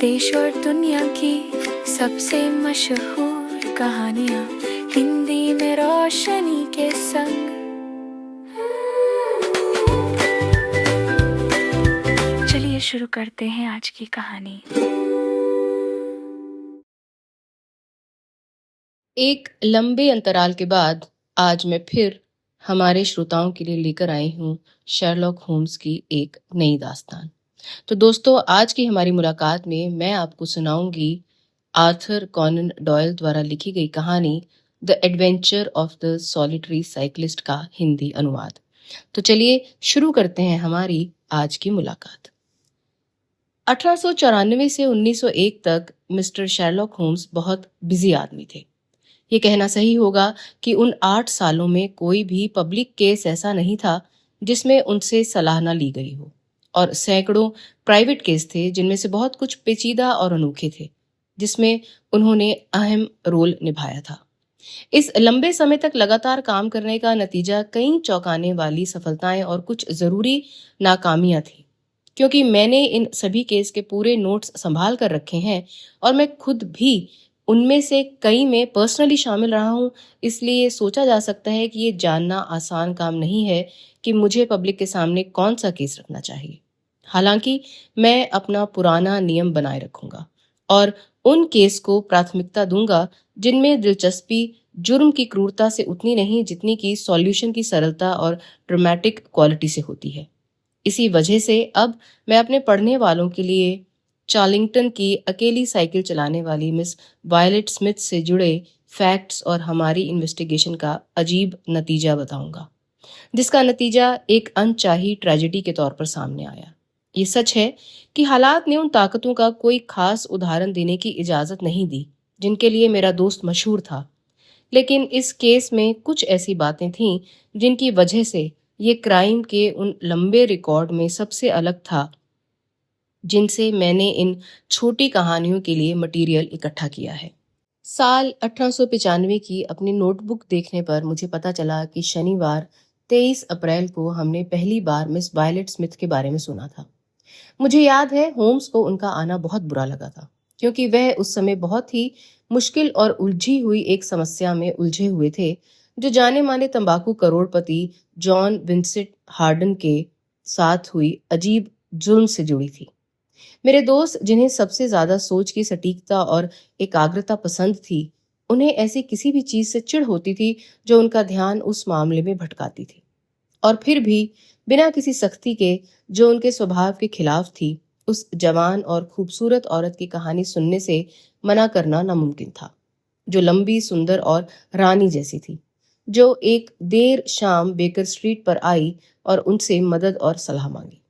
देश और दुनिया की सबसे मशहूर कहानियाँ हिंदी में रोशनी के संग। चलिए शुरू करते हैं आज की कहानी। एक लंबे अंतराल के बाद आज मैं फिर हमारे श्रोताओं के लिए लेकर आई हूँ शर्लॉक होम्स की एक नई दास्तान। तो दोस्तों, आज की हमारी मुलाकात में मैं आपको सुनाऊंगी आर्थर कॉनन डॉयल द्वारा लिखी गई कहानी the adventure of the solitary cyclist का हिंदी अनुवाद। तो चलिए शुरू करते हैं हमारी आज की मुलाकात। 1894 से 1901 तक मिस्टर शर्लॉक होम्स बहुत बिजी आदमी थे। ये कहना सही होगा कि उन 8 सालों में कोई भी पब्लिक केस ऐसा नहीं था जिसमें उनसे सलाह न ली गई हो, और सैकड़ों प्राइवेट केस थे जिनमें से बहुत कुछ पेचीदा और अनोखे थे, जिसमें उन्होंने अहम रोल निभाया था। इस लंबे समय तक लगातार काम करने का नतीजा कई चौंकाने वाली सफलताएं और कुछ जरूरी नाकामियां थी। क्योंकि मैंने इन सभी केस के पूरे नोट्स संभाल कर रखे हैं और मैं खुद भी उनमें से कई में पर्सनली शामिल रहा हूं, इसलिए सोचा जा सकता है कि ये जानना आसान काम नहीं है कि मुझे पब्लिक के सामने कौन सा केस रखना चाहिए। हालांकि मैं अपना पुराना नियम बनाए रखूंगा और उन केस को प्राथमिकता दूंगा जिनमें दिलचस्पी जुर्म की क्रूरता से उतनी नहीं जितनी कि सॉल्यूशन की सरलता और ड्रामेटिक क्वालिटी से होती है। इसी वजह से अब मैं अपने पढ़ने वालों के लिए चार्लिंगटन की अकेली साइकिल चलाने वाली मिस वायलेट स्मिथ से जुड़े फैक्ट्स और हमारी इन्वेस्टिगेशन का अजीब नतीजा बताऊंगा, जिसका नतीजा एक अनचाही ट्रेजेडी के तौर पर सामने आया। ये सच है कि हालात ने उन ताकतों का कोई खास उदाहरण देने की इजाजत नहीं दी जिनके लिए मेरा दोस्त मशहूर था, लेकिन इस केस में कुछ ऐसी बातें थीं जिनकी वजह से ये क्राइम के उन लंबे रिकॉर्ड में सबसे अलग था जिनसे मैंने इन छोटी कहानियों के लिए मटेरियल इकट्ठा किया है। साल 1895 की अपनी नोटबुक देखने पर मुझे पता चला कि शनिवार 23 अप्रैल को हमने पहली बार मिस वायलेट स्मिथ के बारे में सुना था। मुझे याद है होम्स को उनका आना बहुत बुरा लगा था, क्योंकि वह उस समय बहुत ही मुश्किल और उलझी हुई एक समस्या में उलझे हुए थे जो जाने माने तंबाकू करोड़पति जॉन विंसेंट हार्डन के साथ हुई अजीब जुल्म से जुड़ी थी। मेरे दोस्त, जिन्हें सबसे ज्यादा सोच की सटीकता और एकाग्रता पसंद थी, उन्हें ऐसी किसी भी चीज से चिढ़ होती थी जो उनका ध्यान उस मामले में भटकाती थी, और फिर भी बिना किसी सख्ती के जो उनके स्वभाव के खिलाफ थी, उस जवान और खूबसूरत औरत की कहानी सुनने से मना करना नामुमकिन था, जो लंबी, सुंदर और रानी जैसी थी, जो एक देर शाम बेकर स्ट्रीट पर आई और उनसे मदद और सलाह मांगी।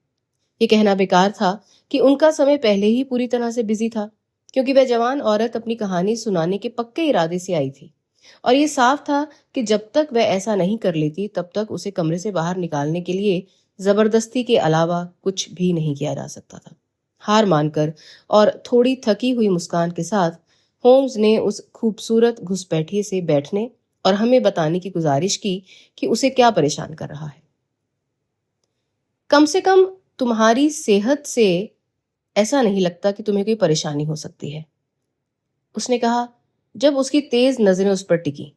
ये कहना बेकार था कि उनका समय पहले ही पूरी तरह से बिजी था, क्योंकि वह जवान औरत अपनी कहानी सुनाने के पक्के इरादे से आई थी, और ये साफ था कि जब तक वह ऐसा नहीं कर लेती तब तक उसे कमरे से बाहर निकालने के लिए जबरदस्ती के अलावा कुछ भी नहीं किया जा सकता था। हार मानकर और थोड़ी थकी हुई मुस्कान के साथ होम्स ने उस खूबसूरत घुसपैठिए से बैठने और हमें बताने की गुजारिश की कि उसे क्या परेशान कर रहा है। कम से कम तुम्हारी सेहत से ऐसा नहीं लगता कि तुम्हें कोई परेशानी हो सकती है, उसने कहा, जब उसकी तेज नजरें उस पर टिकी।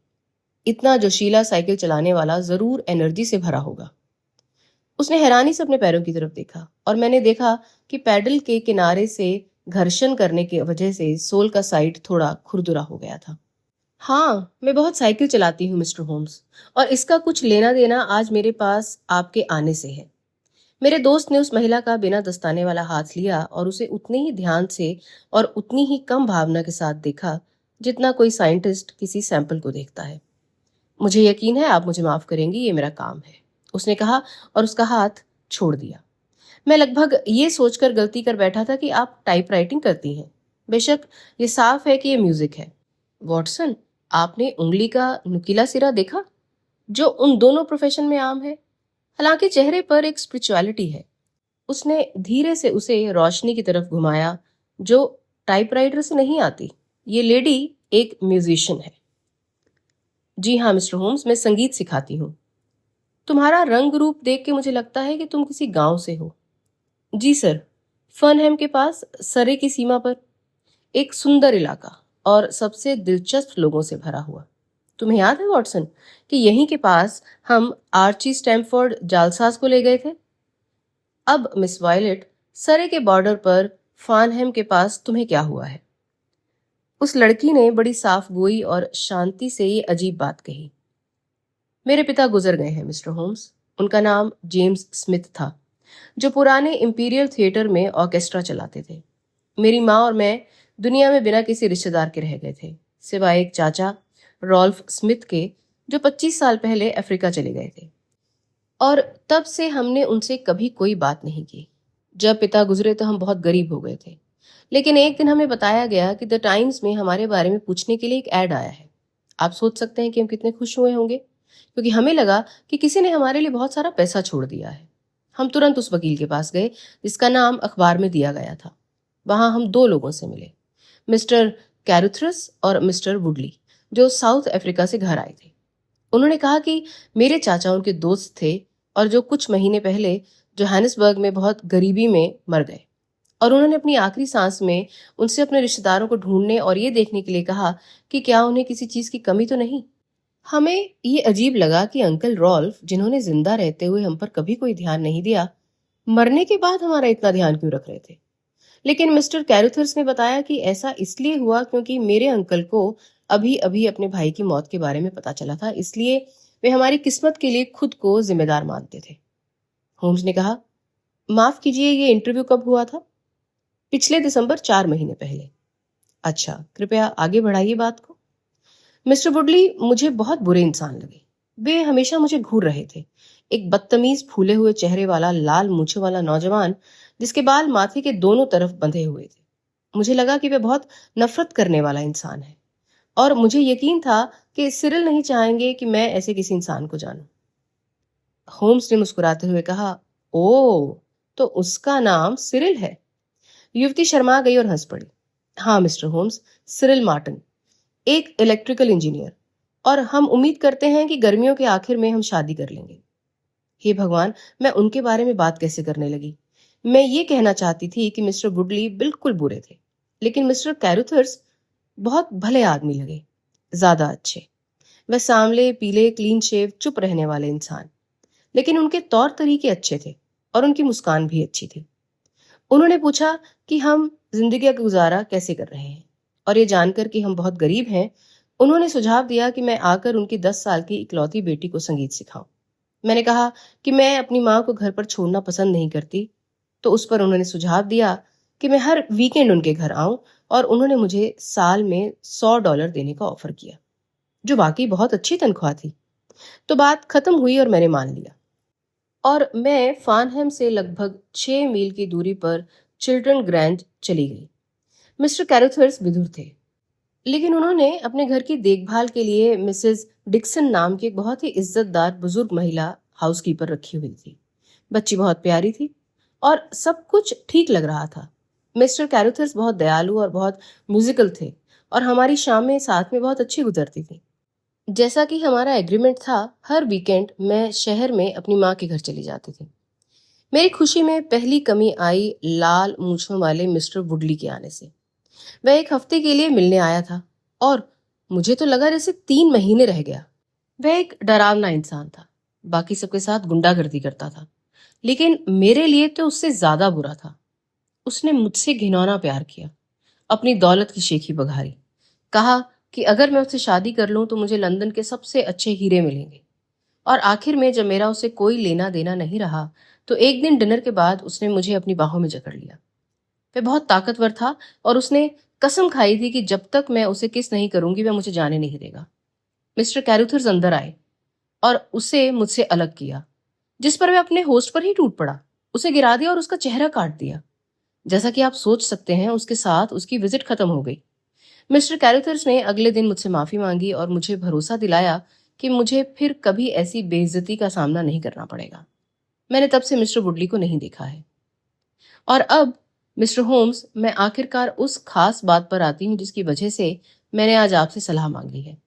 इतना जोशीला साइकिल चलाने वाला जरूर एनर्जी से भरा होगा। उसने हैरानी से अपने पैरों की तरफ देखा और मैंने देखा कि पैडल के किनारे से घर्षण करने की वजह से सोल का साइड थोड़ा खुरदुरा हो गया था। हाँ, मैं बहुत साइकिल चलाती हूँ मिस्टर होम्स, और इसका कुछ लेना देना आज मेरे पास आपके आने से है। मेरे दोस्त ने उस महिला का बिना दस्ताने वाला हाथ लिया और उसे उतने ही ध्यान से और उतनी ही कम भावना के साथ देखा जितना कोई साइंटिस्ट किसी सैंपल को देखता है। मुझे यकीन है आप मुझे माफ करेंगी, ये मेरा काम है, उसने कहा और उसका हाथ छोड़ दिया। मैं लगभग ये सोचकर गलती कर बैठा था कि आप टाइपराइटिंग करती हैं। बेशक ये साफ है कि ये म्यूजिक है। वॉटसन, आपने उंगली का नुकीला सिरा देखा, जो उन दोनों प्रोफेशन में आम है। हालांकि चेहरे पर एक स्पिरिचुअलिटी है। उसने धीरे से उसे रोशनी की तरफ घुमाया, जो टाइपराइटर से नहीं आती। ये लेडी एक म्यूजिशियन है। जी हाँ मिस्टर होम्स, मैं संगीत सिखाती हूँ। तुम्हारा रंग रूप देख के मुझे लगता है कि तुम किसी गांव से हो। जी सर, फनहेम के पास सरे की सीमा पर एक सुंदर इलाका और सबसे दिलचस्प लोगों से भरा हुआ। तुम्हें याद है वॉटसन कि यहीं के पास हम आर्ची स्टैमफोर्ड जालसाज को ले गए थे? अब मिस वायलेट, सरे के बॉर्डर पर फानहेम के पास तुम्हें क्या हुआ है? उस लड़की ने बड़ी साफ गोई और शांति से ये अजीब बात कही। मेरे पिता गुजर गए हैं मिस्टर होम्स। उनका नाम जेम्स स्मिथ था, जो पुराने इंपीरियल थिएटर में ऑर्केस्ट्रा चलाते थे। मेरी माँ और मैं दुनिया में बिना किसी रिश्तेदार के रह गए थे, सिवाय एक चाचा रॉल्फ स्मिथ के, जो 25 साल पहले अफ्रीका चले गए थे। और तब से हमने उनसे कभी कोई बात नहीं की। जब पिता गुजरे तो हम बहुत गरीब हो गए थे, लेकिन एक दिन हमें बताया गया कि द टाइम्स में हमारे बारे में पूछने के लिए एक ऐड आया है। आप सोच सकते हैं कि हम कितने खुश हुए होंगे, क्योंकि हमें लगा कि किसी ने हमारे लिए बहुत सारा पैसा छोड़ दिया है। हम तुरंत उस वकील के पास गए जिसका नाम अखबार में दिया गया था। वहां हम दो लोगों से मिले, मिस्टर कैरुथरस और मिस्टर वुडली, जो साउथ अफ्रीका से घर आए थे। उन्होंने कहा कि मेरे चाचा उनके दोस्त थे और जो कुछ महीने पहले जोहानिसबर्ग में बहुत गरीबी में मर गए, और उन्होंने अपनी आखिरी सांस में उनसे अपने रिश्तेदारों को ढूंढने और ये देखने के लिए कहा कि क्या उन्हें किसी चीज की कमी तो नहीं। हमें ये अजीब लगा कि अंकल रॉल्फ, जिन्होंने जिंदा रहते हुए हम पर कभी कोई ध्यान नहीं दिया, मरने के बाद हमारा इतना ध्यान क्यों रख रहे थे। लेकिन मिस्टर कैरुथर्स ने बताया कि ऐसा इसलिए हुआ क्योंकि मेरे अंकल को अभी अभी अपने भाई की मौत के बारे में पता चला था, इसलिए वे हमारी किस्मत के लिए खुद को जिम्मेदार मानते थे। होम्स ने कहा, माफ कीजिए, ये इंटरव्यू कब हुआ था? पिछले दिसंबर, 4 महीने पहले। अच्छा, कृपया आगे बढ़ाइए बात को। मिस्टर वुडली मुझे बहुत बुरे इंसान लगे। वे हमेशा मुझे घूर रहे थे। एक बदतमीज फूले हुए चेहरे वाला, लाल मूंछों वाला नौजवान, जिसके बाल माथे के दोनों तरफ बंधे हुए थे। मुझे लगा कि वे बहुत नफरत करने वाला इंसान है, और मुझे यकीन था कि सिरिल नहीं चाहेंगे कि मैं ऐसे किसी इंसान को जानूं। होम्स ने मुस्कुराते हुए कहा, ओ, तो उसका नाम सिरिल है। युवती शर्मा गई और हंस पड़ी। हाँ मिस्टर होम्स, सिरिल मार्टिन, एक इलेक्ट्रिकल इंजीनियर, और हम उम्मीद करते हैं कि गर्मियों के आखिर में हम शादी कर लेंगे। हे भगवान, मैं उनके बारे में बात कैसे करने लगी। मैं ये कहना चाहती थी कि मिस्टर वुडली बिल्कुल बुरे थे, लेकिन मिस्टर कैरुथर्स बहुत भले आदमी लगे, ज्यादा अच्छे। वह सांवले, पीले, क्लीन शेव, चुप रहने वाले इंसान, लेकिन उनके तौर तरीके अच्छे थे और उनकी मुस्कान भी अच्छी थी। उन्होंने पूछा कि हम जिंदगी का गुजारा कैसे कर रहे हैं, और ये जानकर कि हम बहुत गरीब हैं, उन्होंने सुझाव दिया कि मैं आकर उनकी 10 साल की इकलौती बेटी को संगीत सिखाऊं। मैंने कहा कि मैं अपनी माँ को घर पर छोड़ना पसंद नहीं करती, तो उस पर उन्होंने सुझाव दिया कि मैं हर वीकेंड उनके घर आऊं, और उन्होंने मुझे साल में $100 देने का ऑफर किया, जो वाकई बहुत अच्छी तनख्वाह थी। तो बात खत्म हुई और मैंने मान लिया, और मैं फानहेम से लगभग 6 मील की दूरी पर चिल्ड्रन ग्रैंड चली गई। मिस्टर कैरुथर्स विधुर थे, लेकिन उन्होंने अपने घर की देखभाल के लिए मिसेस डिक्सन नाम की एक बहुत ही इज्जतदार बुजुर्ग महिला हाउसकीपर रखी हुई थी। बच्ची बहुत प्यारी थी और सब कुछ ठीक लग रहा था। मिस्टर कैरुथर्स बहुत दयालु और बहुत म्यूजिकल थे, और हमारी शामें साथ में बहुत अच्छी गुजरती थी। जैसा कि हमारा एग्रीमेंट था, हर वीकेंड मैं शहर में अपनी माँ के घर चली जाती थी। मेरी खुशी में पहली कमी आई लाल मूंछों वाले मिस्टर वुडली के आने से। वह एक हफ्ते के लिए मिलने आया था, और मुझे तो लगा जैसे 3 महीने रह गया। वह एक डरावना इंसान था, बाकी सबके साथ गुंडागर्दी करता था, लेकिन मेरे लिए तो उससे ज्यादा बुरा था। उसने मुझसे घिनौना प्यार किया, अपनी दौलत की शेखी बघारी, कहा कि अगर मैं उससे शादी कर लूं तो मुझे लंदन के सबसे अच्छे हीरे मिलेंगे। और आखिर में जब मेरा उसे कोई लेना देना नहीं रहा, तो एक दिन डिनर के बाद उसने मुझे अपनी बाहों में जकड़ लिया। वह बहुत ताकतवर था, और उसने कसम खाई थी कि जब तक मैं उसे किस नहीं करूंगी वह मुझे जाने नहीं देगा। मिस्टर कैरुथर्स अंदर आए और उसे मुझसे अलग किया, जिस पर वह अपने होस्ट पर ही टूट पड़ा, उसे गिरा दिया और उसका चेहरा काट दिया। जैसा कि आप सोच सकते हैं, उसके साथ उसकी विजिट खत्म हो गई। मिस्टर कैरुथर्स ने अगले दिन मुझसे माफी मांगी और मुझे भरोसा दिलाया कि मुझे फिर कभी ऐसी बेइज्जती का सामना नहीं करना पड़ेगा। मैंने तब से मिस्टर वुडली को नहीं देखा है। और अब मिस्टर होम्स, मैं आखिरकार उस खास बात पर आती हूँ जिसकी वजह से मैंने आज आपसे सलाह मांगी है।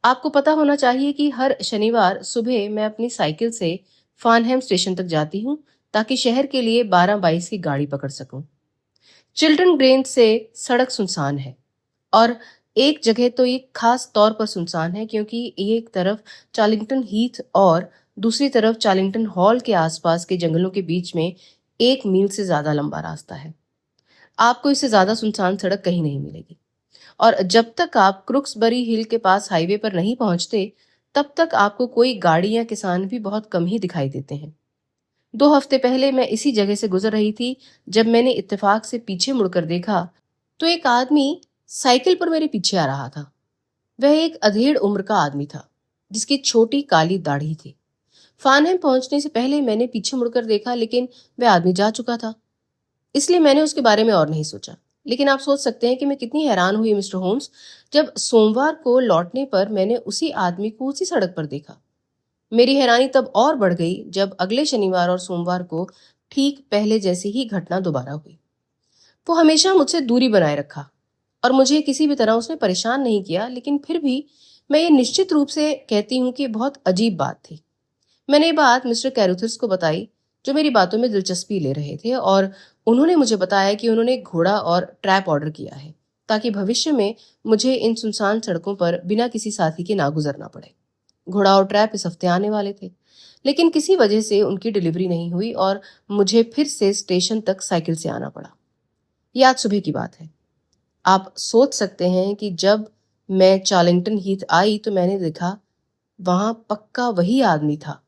आपको पता होना चाहिए कि हर शनिवार सुबह मैं अपनी साइकिल से फानहेम स्टेशन तक जाती हूँ, ताकि शहर के लिए 12:22 की गाड़ी पकड़ सकूं। चिल्ड्रन ग्रेन से सड़क सुनसान है, और एक जगह तो ये खास तौर पर सुनसान है क्योंकि एक तरफ चार्लिंगटन हीथ और दूसरी तरफ चार्लिंगटन हॉल के आसपास के जंगलों के बीच में 1 मील से ज्यादा लंबा रास्ता है। आपको इससे ज्यादा सुनसान सड़क कहीं नहीं मिलेगी, और जब तक आप क्रुक्सबरी हिल के पास हाईवे पर नहीं पहुंचते, तब तक आपको कोई गाड़ी या किसान भी बहुत कम ही दिखाई देते हैं। 2 हफ्ते पहले मैं इसी जगह से गुजर रही थी जब मैंने इत्तेफाक से पीछे मुड़कर देखा तो एक आदमी साइकिल पर मेरे पीछे आ रहा था। वह एक अधेड़ उम्र का आदमी था जिसकी छोटी काली दाढ़ी थी। फार्नहेम पहुंचने से पहले मैंने पीछे मुड़कर देखा, लेकिन वह आदमी जा चुका था, इसलिए मैंने उसके बारे में और नहीं सोचा। लेकिन आप सोच सकते हैं कि मैं कितनी हैरान हुई मिस्टर होम्स जब सोमवार को लौटने पर मैंने उसी आदमी को उसी सड़क पर देखा। मेरी हैरानी तब और बढ़ गई जब अगले शनिवार और सोमवार को ठीक पहले जैसी ही घटना दोबारा हुई। वो हमेशा मुझसे दूरी बनाए रखा और मुझे किसी भी तरह उसने परेशान नहीं किया, लेकिन फिर भी मैं ये निश्चित रूप से कहती हूँ कि बहुत अजीब बात थी। मैंने ये बात मिस्टर कैरुथर्स को बताई, जो मेरी बातों में दिलचस्पी ले रहे थे, और उन्होंने मुझे बताया कि उन्होंने घोड़ा और ट्रैप ऑर्डर किया है ताकि भविष्य में मुझे इन सुनसान सड़कों पर बिना किसी साथी के ना गुजरना पड़े। घोड़ा और ट्रैप इस हफ्ते आने वाले थे, लेकिन किसी वजह से उनकी डिलीवरी नहीं हुई और मुझे फिर से स्टेशन तक साइकिल से आना पड़ा। यह आज सुबह की बात है। आप सोच सकते हैं कि जब मैं चार्लिंगटन हीथ आई तो मैंने देखा वहां पक्का वही आदमी था,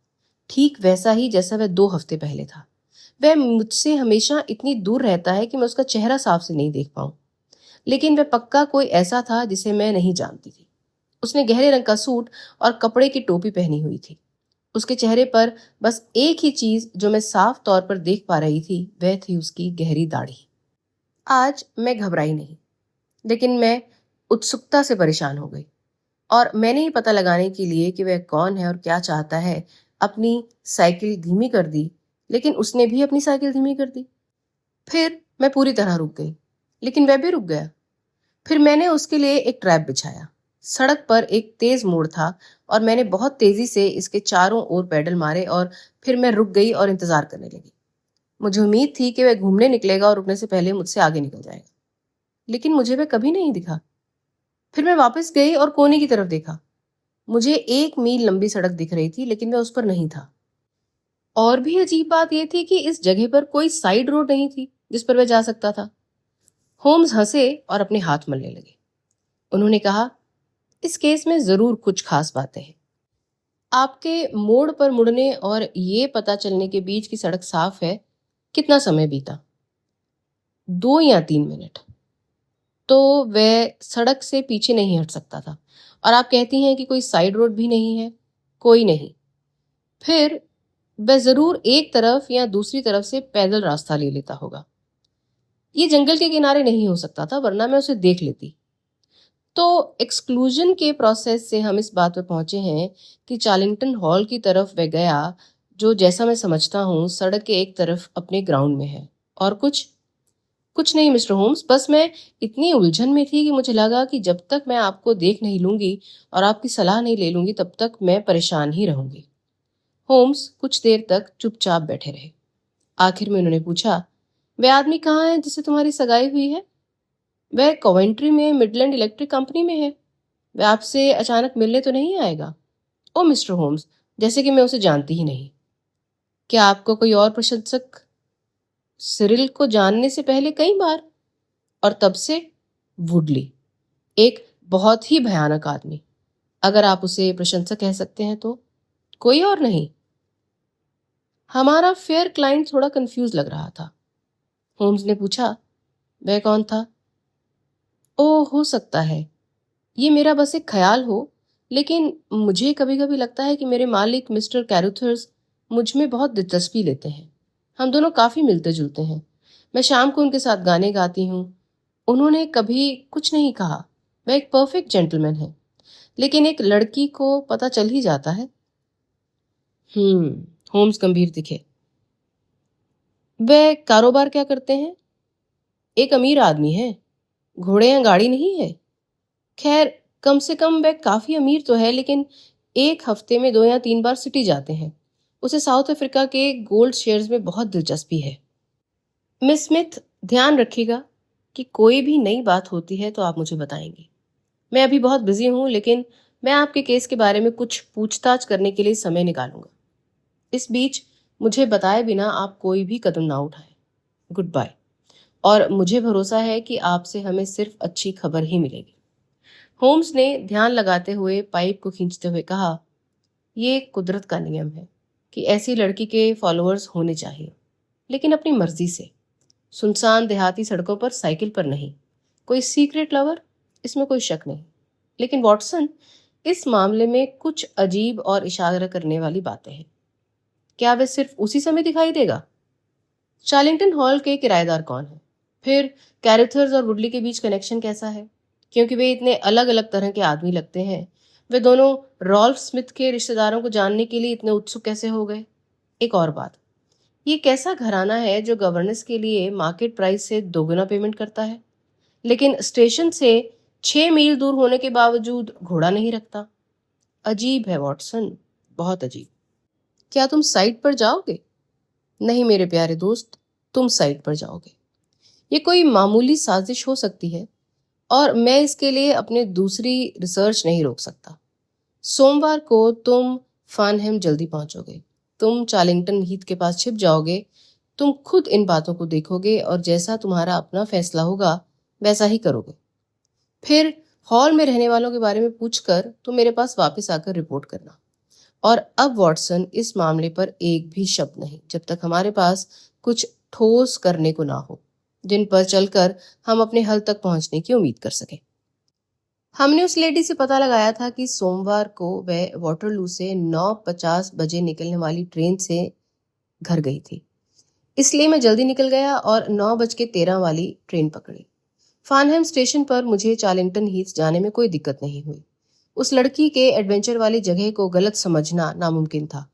ठीक वैसा ही जैसा वह 2 हफ्ते पहले था। वह मुझसे हमेशा इतनी दूर रहता है कि मैं उसका चेहरा साफ से नहीं देख पाऊं, लेकिन वह पक्का कोई ऐसा था जिसे मैं नहीं जानती थी। उसने गहरे रंग का सूट और कपड़े की टोपी पहनी हुई थी। उसके चेहरे पर बस एक ही चीज जो मैं साफ तौर पर देख पा रही थी, वह थी उसकी गहरी दाढ़ी। आज मैं घबराई नहीं, लेकिन मैं उत्सुकता से परेशान हो गई, और मैंने ही पता लगाने के लिए कि वह कौन है और क्या चाहता है अपनी साइकिल धीमी कर दी, लेकिन उसने भी अपनी साइकिल धीमी कर दी। फिर मैं पूरी तरह रुक गई, लेकिन वह भी रुक गया। फिर मैंने उसके लिए एक ट्रैप बिछाया। सड़क पर एक तेज मोड़ था और मैंने बहुत तेजी से इसके चारों ओर पैडल मारे, और फिर मैं रुक गई और इंतजार करने लगी। मुझे उम्मीद थी कि वह घूमने निकलेगा और रुकने से पहले मुझसे आगे निकल जाएगा, लेकिन मुझे वह कभी नहीं दिखा। फिर मैं वापस गई और कोने की तरफ देखा। मुझे 1 मील लंबी सड़क दिख रही थी, लेकिन वह उस पर नहीं था। और भी अजीब बात यह थी कि इस जगह पर कोई साइड रोड नहीं थी जिस पर वह जा सकता था। होम्स हंसे और अपने हाथ मलने लगे। उन्होंने कहा, इस केस में जरूर कुछ खास बातें हैं। आपके मोड़ पर मुड़ने और ये पता चलने के बीच की सड़क साफ है कितना समय बीता? 2 या 3 मिनट। तो वह सड़क से पीछे नहीं हट सकता था, और आप कहती हैं कि कोई साइड रोड भी नहीं है? कोई नहीं। फिर वह जरूर एक तरफ या दूसरी तरफ से पैदल रास्ता ले लेता होगा। ये जंगल के किनारे नहीं हो सकता था, वरना मैं उसे देख लेती। तो एक्सक्लूजन के प्रोसेस से हम इस बात पर पहुंचे हैं कि चार्लिंगटन हॉल की तरफ वह गया, जो जैसा मैं समझता हूं सड़क के एक तरफ अपने ग्राउंड में है। और कुछ नहीं मिस्टर होम्स, बस मैं इतनी उलझन में थी कि मुझे लगा कि जब तक मैं आपको देख नहीं लूंगी और आपकी सलाह नहीं ले लूंगी, तब तक मैं परेशान ही रहूंगी। होम्स कुछ देर तक चुपचाप बैठे रहे। आखिर में उन्होंने पूछा, वह आदमी कहाँ है जिससे तुम्हारी सगाई हुई है? वह कोवेंट्री में मिडलैंड इलेक्ट्रिक कंपनी में है। वह आपसे अचानक मिलने तो नहीं आएगा? ओ मिस्टर होम्स, जैसे कि मैं उसे जानती ही नहीं। क्या आपको कोई और प्रशंसक? सिरिल को जानने से पहले कई बार, और तब से वुडली, एक बहुत ही भयानक आदमी, अगर आप उसे प्रशंसक कह सकते हैं तो। कोई और नहीं? हमारा फेयर क्लाइंट थोड़ा कंफ्यूज लग रहा था। होम्स ने पूछा, वह कौन था? ओह, हो सकता है ये मेरा बस एक ख्याल हो, लेकिन मुझे कभी कभी लगता है कि मेरे मालिक मिस्टर कैरुथर्स मुझ में बहुत दिलचस्पी लेते हैं। हम दोनों काफी मिलते जुलते हैं। मैं शाम को उनके साथ गाने गाती हूँ। उन्होंने कभी कुछ नहीं कहा। वह एक परफेक्ट जेंटलमैन है, लेकिन एक लड़की को पता चल ही जाता है। होम्स गंभीर दिखे। वह कारोबार क्या करते हैं? एक अमीर आदमी है। घोड़े या गाड़ी नहीं है? खैर, कम से कम वह काफी अमीर तो है, लेकिन एक हफ्ते में 2 या 3 बार सिटी जाते हैं। उसे साउथ अफ्रीका के गोल्ड शेयर्स में बहुत दिलचस्पी है। मिस स्मिथ, ध्यान रखिएगा, कि कोई भी नई बात होती है तो आप मुझे बताएंगे। मैं अभी बहुत बिजी हूँ, लेकिन मैं आपके केस के बारे में कुछ पूछताछ करने के लिए समय निकालूंगा। इस बीच मुझे बताए बिना आप कोई भी कदम ना उठाएं। Good bye. और मुझे भरोसा है कि आपसे हमें सिर्फ अच्छी खबर ही मिलेगी। होम्स ने ध्यान लगाते हुए पाइप को खींचते हुए कहा, ये कुदरत का नियम है कि ऐसी लड़की के फॉलोअर्स होने चाहिए, लेकिन अपनी मर्जी से। सुनसान देहाती सड़कों पर, साइकिल पर नहीं। कोई सीक्रेट लवर, इसमें कोई शक नहीं। लेकिन वॉटसन, इस मामले में कुछ अजीब और इशारा करने वाली बातें हैं। क्या वह सिर्फ उसी समय दिखाई देगा? चार्लिंगटन हॉल के किराएदार कौन है? फिर कैरेथर्स और वुडली के बीच कनेक्शन कैसा है? क्योंकि वे इतने अलग अलग तरह के आदमी लगते हैं, वे दोनों रॉल्फ स्मिथ के रिश्तेदारों को जानने के लिए इतने उत्सुक कैसे हो गए? एक और बात, ये कैसा घराना है जो गवर्नेंस के लिए मार्केट प्राइस से दोगुना पेमेंट करता है, लेकिन स्टेशन से 6 मील दूर होने के बावजूद घोड़ा नहीं रखता? अजीब है वॉटसन, बहुत अजीब। क्या तुम साइट पर जाओगे? नहीं मेरे प्यारे दोस्त, तुम साइट पर जाओगे। ये कोई मामूली साजिश हो सकती है और मैं इसके लिए अपने दूसरी रिसर्च नहीं रोक सकता। सोमवार को तुम फानहेम जल्दी पहुंचोगे। तुम चार्लिंगटन हीथ के पास छिप जाओगे। तुम खुद इन बातों को देखोगे और जैसा तुम्हारा अपना फैसला होगा वैसा ही करोगे। फिर हॉल में रहने वालों के बारे में पूछकर तुम मेरे पास वापस आकर रिपोर्ट करना। और अब वॉटसन, इस मामले पर एक भी शब्द नहीं जब तक हमारे पास कुछ ठोस करने को ना हो, जिन पर चलकर हम अपने हल तक पहुंचने की उम्मीद कर सके। हमने उस लेडी से पता लगाया था कि सोमवार को वह वाटरलू से 9:50 बजे निकलने वाली ट्रेन से घर गई थी। इसलिए मैं जल्दी निकल गया और 9:13 वाली ट्रेन पकड़ी। फानहेम स्टेशन पर मुझे चार्लिंगटन हीथ जाने में कोई दिक्कत नहीं हुई। उस लड़की के एडवेंचर वाली जगह को गलत समझना नामुमकिन था,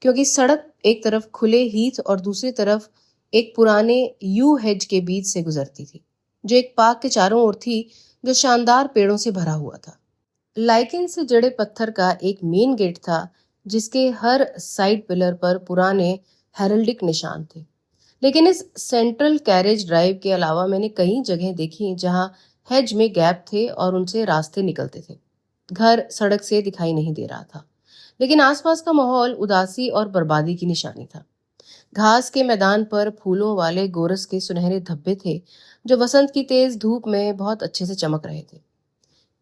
क्योंकि सड़क एक तरफ खुले हीथ और दूसरी तरफ एक पुराने यू हेज के बीच से गुजरती थी, जो एक पार्क के चारों ओर थी, जो शानदार पेड़ों से भरा हुआ था। लाइकेन से जड़े पत्थर का एक मेन गेट था, जिसके हर साइड पिलर पर पुराने हेरल्डिक निशान थे। लेकिन इस सेंट्रल कैरेज ड्राइव के अलावा मैंने कई जगह देखी जहां हेज में गैप थे और उनसे रास्ते निकलते थे। घर सड़क से दिखाई नहीं दे रहा था, लेकिन आसपास का माहौल उदासी और बर्बादी की निशानी था। घास के मैदान पर फूलों वाले गोरस के सुनहरे धब्बे थे, जो वसंत की तेज धूप में बहुत अच्छे से चमक रहे थे।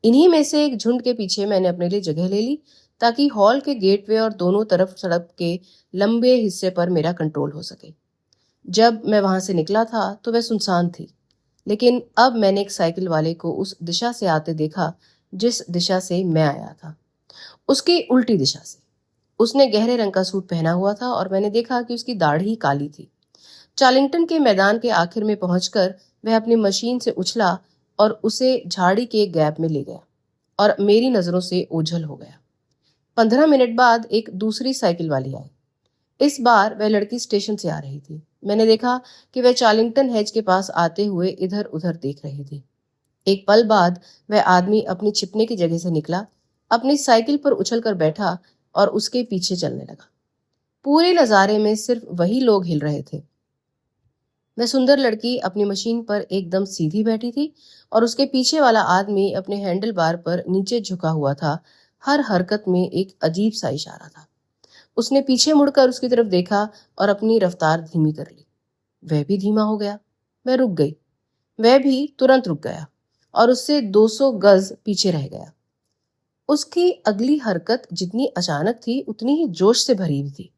इन्हीं में से एक झुंड के पीछे मैंने अपने लिए जगह ले ली, ताकि हॉल के गेटवे और दोनों तरफ सड़क के लंबे हिस्से पर मेरा कंट्रोल हो सके। जब मैं वहां से निकला था तो वह सुनसान थी, लेकिन अब मैंने एक साइकिल वाले को उस दिशा से आते देखा जिस दिशा से मैं आया था, उसकी उल्टी दिशा से। उसने गहरे रंग का सूट पहना हुआ था और मैंने देखा कि उसकी दाढ़ी काली थी। चार्लिंगटन के मैदान के आखिर में पहुंचकर वह अपनी मशीन से उछला और उसे झाड़ी के गैप में ले गया और मेरी नजरों से ओझल हो गया। 15 मिनट बाद एक दूसरी साइकिल वाली आई। इस बार वह लड़की स्टेशन से आ रही थी। मैंने देखा कि वह चार्लिंगटन हेज के पास आते हुए इधर उधर देख रही थी। एक पल बाद वह आदमी अपनी छिपने की जगह से निकला, अपनी साइकिल पर उछलकर बैठा और उसके पीछे चलने लगा। पूरे नजारे में सिर्फ वही लोग हिल रहे थे। वह सुंदर लड़की अपनी मशीन पर एकदम सीधी बैठी थी और उसके पीछे वाला आदमी अपने हैंडल बार पर नीचे झुका हुआ था। हर हरकत में एक अजीब सा इशारा था। उसने पीछे मुड़कर उसकी तरफ देखा और अपनी रफ्तार धीमी कर ली। वह भी धीमा हो गया। मैं रुक गई। वह भी तुरंत रुक गया और उससे 200 गज पीछे रह गया। उसकी अगली हरकत जितनी अचानक थी उतनी ही जोश से भरी हुई थी।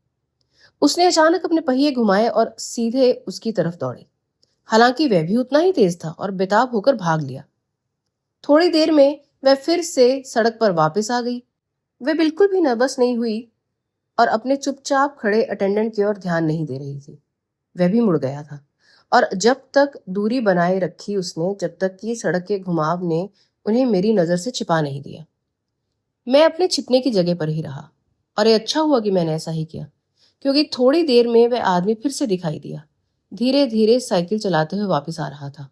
उसने अचानक अपने पहिए घुमाए और सीधे उसकी तरफ दौड़ी। हालांकि वह भी उतना ही तेज था और बेताब होकर भाग लिया। थोड़ी देर में वह फिर से सड़क पर वापस आ गई। वह बिल्कुल भी नर्वस नहीं हुई और अपने चुपचाप खड़े अटेंडेंट की ओर ध्यान नहीं दे रही थी। वह भी मुड़ गया था और जब तक दूरी बनाए रखी उसने, जब तक कि सड़क के घुमाव ने उन्हें मेरी नजर से छिपा नहीं दिया। मैं अपने छिपने की जगह पर ही रहा और ये अच्छा हुआ कि मैंने ऐसा ही किया, क्योंकि थोड़ी देर में वह आदमी फिर से दिखाई दिया। धीरे धीरे साइकिल चलाते हुए वापस आ रहा था।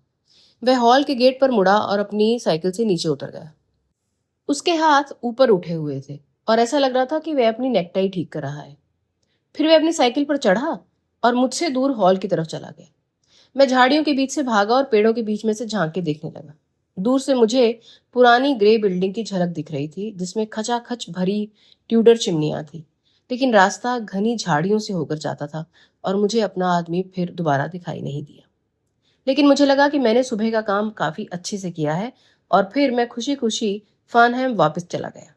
वह हॉल के गेट पर मुड़ा और अपनी साइकिल से नीचे उतर गया। उसके हाथ ऊपर उठे हुए थे और ऐसा लग रहा था कि वह अपनी नेकटाई ठीक कर रहा है। फिर वह अपनी साइकिल पर चढ़ा और मुझसे दूर हॉल की तरफ चला गया। मैं झाड़ियों के बीच से भागा और पेड़ों के बीच में से झांक के देखने लगा। दूर से मुझे पुरानी ग्रे बिल्डिंग की झलक दिख रही थी, जिसमें खचाखच भरी ट्यूडर चिमनियां थी, लेकिन रास्ता घनी झाड़ियों से होकर जाता था और मुझे अपना आदमी फिर दोबारा दिखाई नहीं दिया। लेकिन मुझे लगा कि मैंने सुबह का काम काफी अच्छे से किया है और फिर मैं खुशी खुशी फार्नहेम वापस चला गया।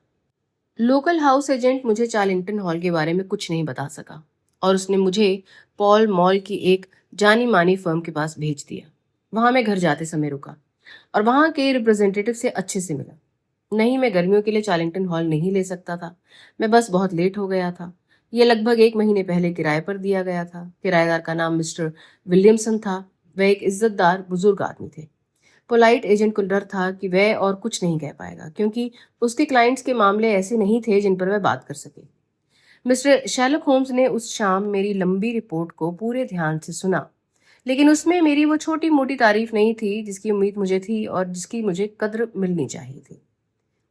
लोकल हाउस एजेंट मुझे चार्लिंगटन हॉल के बारे में कुछ नहीं बता सका और उसने मुझे पॉल मॉल की एक जानी मानी फर्म के पास भेज दिया। वहां मैं घर जाते समय रुका और वहां के रिप्रेजेंटेटिव से अच्छे से मिला। नहीं, मैं गर्मियों के लिए चार्लिंगटन हॉल नहीं ले सकता था। मैं बस बहुत लेट हो गया था। यह लगभग 1 महीने पहले किराए पर दिया गया था। किराएदार का नाम मिस्टर विलियमसन था। वह एक इज्जतदार बुजुर्ग आदमी थे। पोलाइट एजेंट को डर था कि वह और कुछ नहीं कह पाएगा, क्योंकि उसके क्लाइंट्स के मामले ऐसे नहीं थे जिन पर वह बात कर सके। मिस्टर शेरलॉक होम्स ने उस शाम मेरी लंबी रिपोर्ट को पूरे ध्यान से सुना, लेकिन उसमें मेरी वो छोटी मोटी तारीफ नहीं थी जिसकी उम्मीद मुझे थी और जिसकी मुझे कद्र मिलनी चाहिए थी।